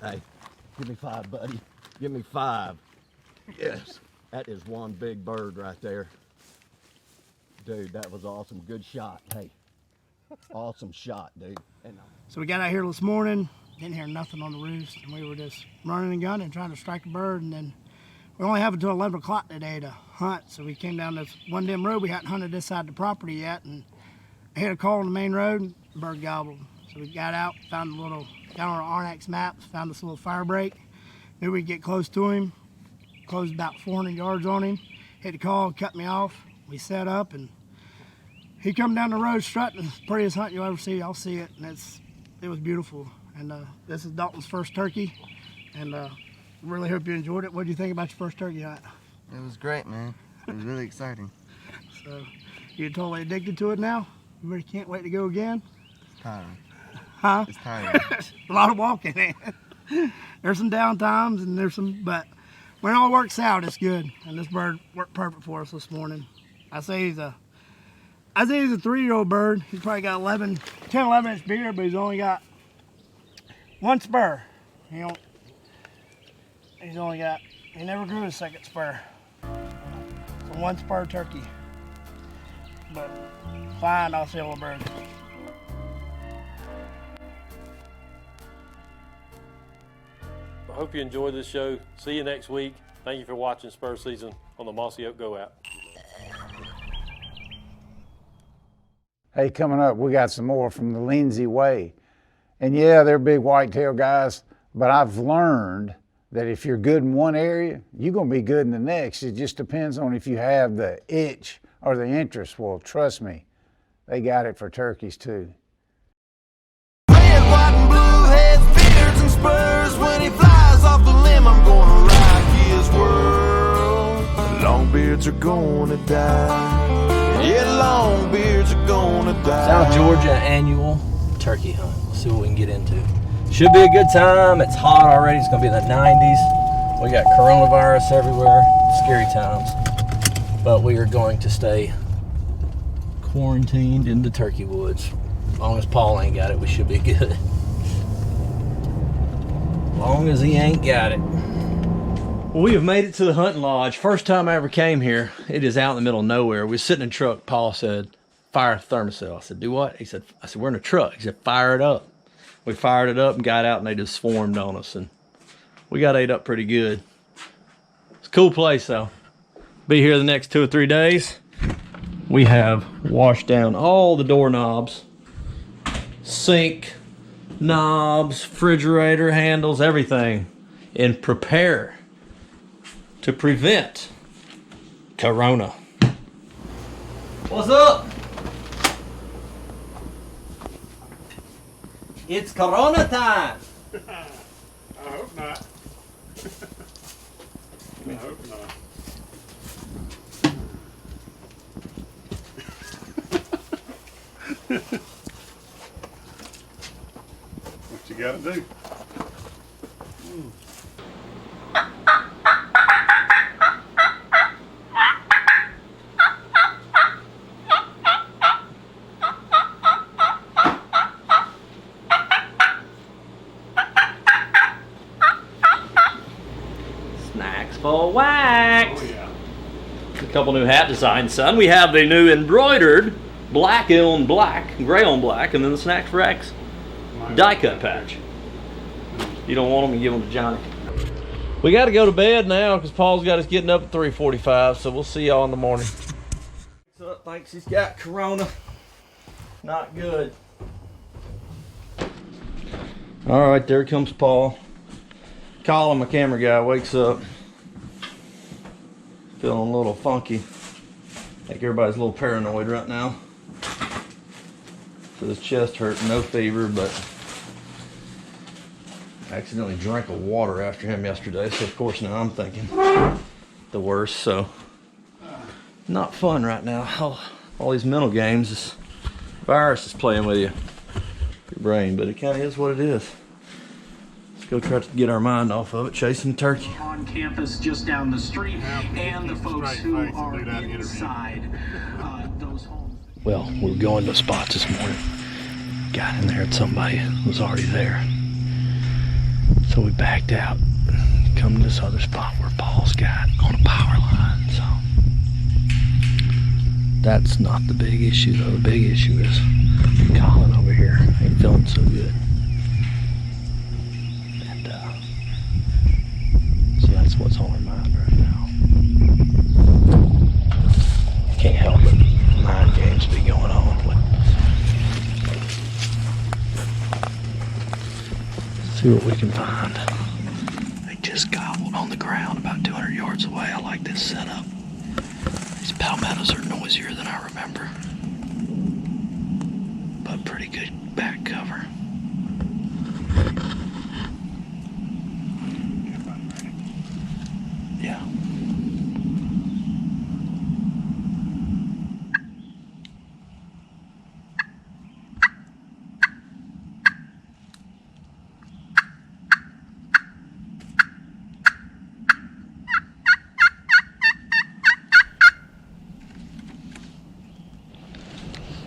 Hey, give me 5, buddy. Give me 5. Yes. That is one big bird right there. Dude, that was awesome. Good shot. Hey, awesome shot, dude. And So we got out here this morning, didn't hear nothing on the roost, and we were just running and gunning, trying to strike a bird, and then we only have until 11 o'clock today to hunt, so we came down this one dim road. We hadn't hunted this side of the property yet, and I hit a call on the main road, and the bird gobbled. So we got out, got on our RNX maps, found this little fire break, knew we'd get close to him, closed about 400 yards on him, hit the call, cut me off. We set up, and he come down the road strutting. It's the prettiest hunt you'll ever see. I'll see it, and it was beautiful. And this is Dalton's first turkey, and really hope you enjoyed it. What did you think about your first turkey hunt? It was great, man. It was really exciting. So you're totally addicted to it now? You really can't wait to go again? It's tiring. Huh? It's tiring. A lot of walking, man. There's some down times, and but when it all works out, it's good. And this bird worked perfect for us this morning. I say he's a 3-year-old bird. He's probably got 10, 11 inch beard, but he's only got one spur. He never grew his second spur. It's a 1 spur turkey. But fine Osceola bird. I hope you enjoyed this show. See you next week. Thank you for watching Spur Season on the Mossy Oak Go Out. Hey, coming up, we got some more from the Lindsay Way. And yeah, they're big whitetail guys, but I've learned that if you're good in one area, you're gonna be good in the next. It just depends on if you have the itch or the interest. Well, trust me, they got it for turkeys too. Red, white, and blue heads, beards, and spurs. When he flies off the limb, I'm gonna rock his world. Longbeards are gonna die. Yeah, longbeards are gonna die. South Georgia annual turkey hunt. Let's see what we can get into. Should be a good time. It's hot already. It's gonna be in the 90s. We got coronavirus everywhere. Scary times. But we are going to stay quarantined in the turkey woods. As long as Paul ain't got it, we should be good. As long as he ain't got it. Well, we have made it to the hunting lodge. First time I ever came here. It is out in the middle of nowhere. We were sitting in a truck. Paul said, fire a thermocell. I said, do what? I said, we're in a truck. He said, fire it up. We fired it up and got out, and they just swarmed on us. And we got ate up pretty good. It's a cool place, though. Be here the next 2 or 3 days. We have washed down all the doorknobs, sink, knobs, refrigerator handles, everything, and prepare to prevent Corona. What's up? It's Corona time. I hope not. I hope not. What you gotta do? Snacks for wax. Oh, yeah. A couple new hat designs, son. We have the new embroidered black on black, gray on black, and then the Snacks for X die cut patch. You don't want them, you give them to Johnny. We got to go to bed now because Paul's got us getting up at 3:45, so we'll see y'all in the morning. Thinks he's got Corona. Not good. All right, there comes Paul. Colin, my camera guy, wakes up feeling a little funky. I think everybody's a little paranoid right now. So his chest hurt, no fever, but I accidentally drank a water after him yesterday, so of course now I'm thinking the worst. So not fun right now. All these mental games, this virus is playing with you, your brain, but it kind of is what it is. Let's go try to get our mind off of it, chasing turkey. On campus just down the street, and the folks who are inside those homes. Well, we were going to a spot this morning. Got in there and somebody was already there. So we backed out, come to this other spot where Paul's got on a power line. So that's not the big issue though. The big issue is Colin over here ain't feeling so good. And so that's what's on our mind right now. Can't help it. Mind games be going on. But see what we can find. They just gobbled on the ground about 200 yards away. I like this setup. These palmettos are noisier than I remember, but pretty good back cover. Yeah.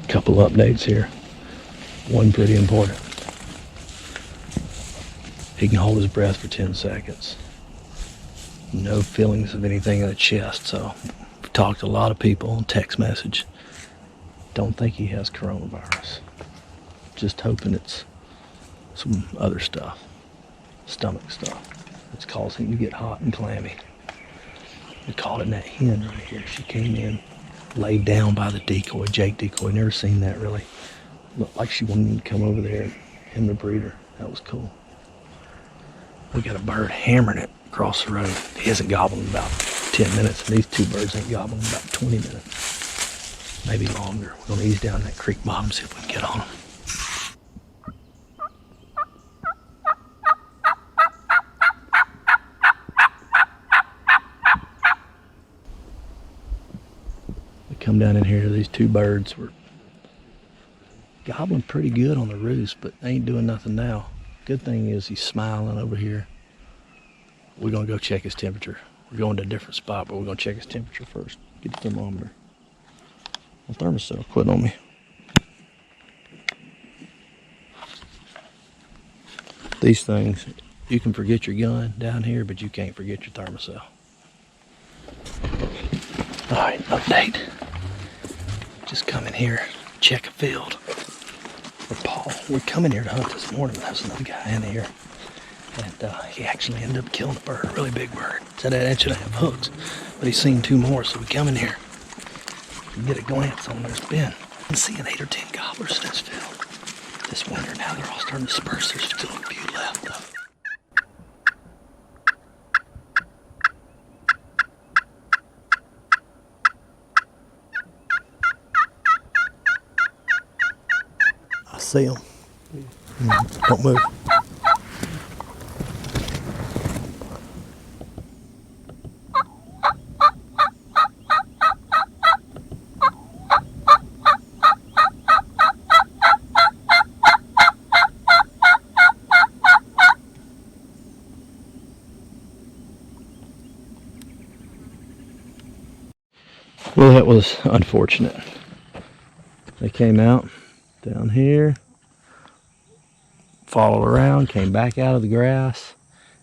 Couple updates here. One pretty important. He can hold his breath for 10 seconds. No feelings of anything in the chest. So we've talked to a lot of people on text message. Don't think he has coronavirus. Just hoping it's some other stuff. Stomach stuff. It's causing him to get hot and clammy. We caught it in that hen right here. She came in, laid down by the decoy, Jake decoy. Never seen that really. Looked like she wanted him to come over there and the breeder. That was cool. We got a bird hammering it across the road. He hasn't gobbled in about 10 minutes, and these two birds ain't gobbling in about 20 minutes. Maybe longer. We're gonna ease down that creek bottom, see if we can get on them. Come down in here, these two birds were gobbling pretty good on the roost, but they ain't doing nothing now. Good thing is he's smiling over here. We're gonna go check his temperature. We're going to a different spot, but we're gonna check his temperature first. Get the thermometer. My thermostat quit on me. These things, you can forget your gun down here, but you can't forget your thermostat. All right, update. Just come in here, check a field for Paul. We come in here to hunt this morning. There's another guy in here, and he actually ended up killing a bird, a really big bird. Said that should have hooks, but he's seen two more. So we come in here, we get a glance on this bin. I'm seeing 8 or 10 gobblers in this field this winter. Now they're all starting to disperse. There's still a few left though. I see them. Don't move. Well, that was unfortunate. They came out down here, followed around, came back out of the grass,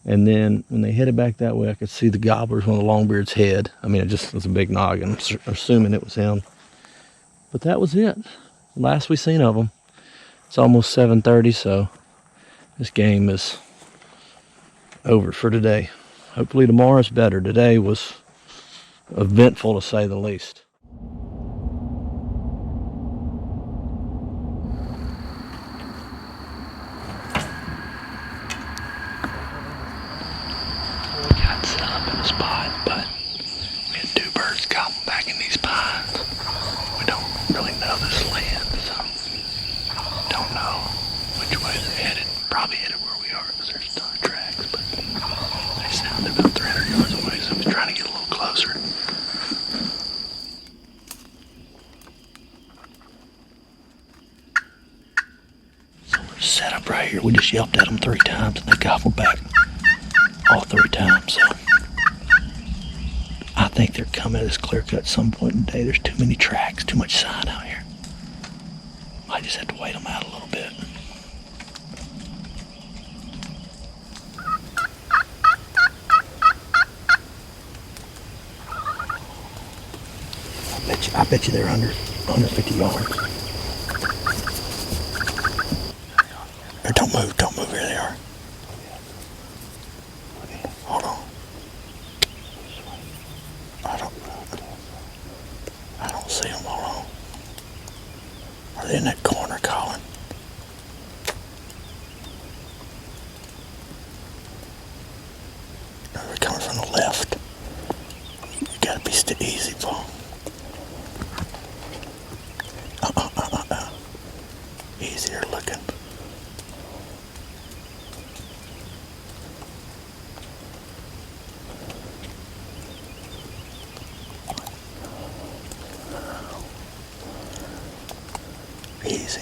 and then when they headed back that way, I could see the gobblers on the longbeard's head. I mean, it just was a big noggin. I'm assuming it was him. But that was it. Last we seen of them. It's almost 7:30, so this game is over for today. Hopefully tomorrow's better. Today was eventful, to say the least. We got set up in a spot, but we had two birds gobbling back in these pines. We don't really know this land, so don't know which way they're headed. Probably headed where we are, because there's a ton of tracks, but they sounded about 300 yards away, so I was trying to get a little closer. So we're set up right here. We just yelped at them 3 times, and they gobbled back all 3 times, so I think they're coming to this clear cut at some point in the day. There's too many tracks, too much sign out here. I just have to wait them out a little bit. I bet you they're 150 yards. Or don't move, here they are. Hold on. I don't see them, hold on. Are they in that corner, Colin? No, they're coming from the left. You gotta be easy, Paul. Easier looking. Easy.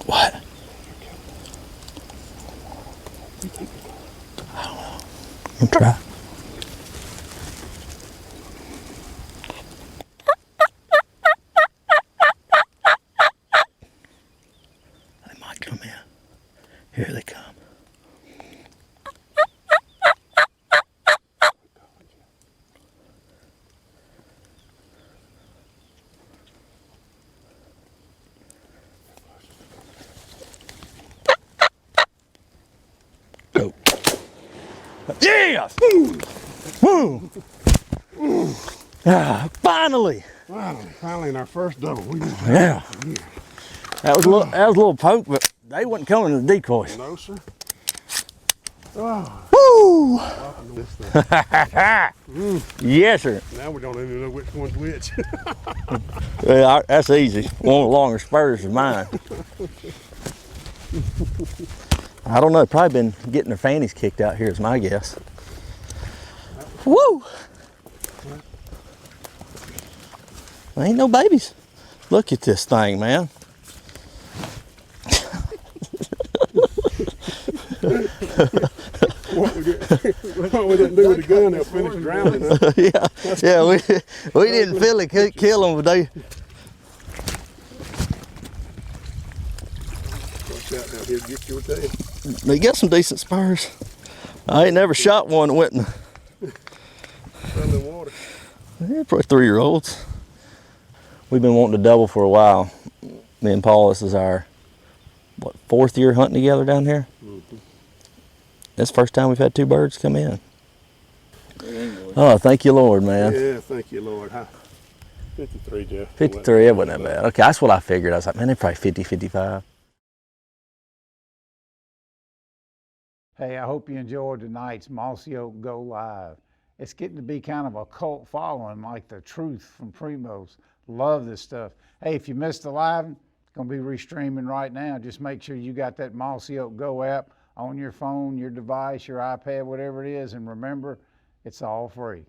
What? I don't know. I'm try. They might come in. Here they come. Yeah! Woo! Finally! Finally in our first double. Yeah. That was a little poke, but they wasn't coming to the decoys. No, sir. Oh. Woo! This thing. Yes, sir. Now we don't even know which one's which. Yeah, that's easy. One with longer spurs than mine. I don't know. Probably been getting their fannies kicked out here is my guess. Woo! Ain't no babies. Look at this thing, man. What we didn't do with the gun, they'll finish drowning. Huh? Yeah, we didn't feel it kill them, but they. Watch out now, he'll get your tail. They got some decent spurs. I ain't never shot one that went in the water. Yeah, probably 3-year-olds. We've been wanting to double for a while. Me and Paul, this is our, 4th year hunting together down here? Mm-hmm. This is the first time we've had 2 birds come in. Oh, thank you, Lord, man. Yeah, thank you, Lord. Huh? 53, Jeff. 53, it wasn't that bad. Okay, that's what I figured. I was like, man, they're probably 50, 55. Hey, I hope you enjoyed tonight's Mossy Oak Go Live. It's getting to be kind of a cult following, like the Truth from Primos. Love this stuff. Hey, if you missed the live, it's going to be restreaming right now. Just make sure you got that Mossy Oak Go app on your phone, your device, your iPad, whatever it is, and remember, it's all free.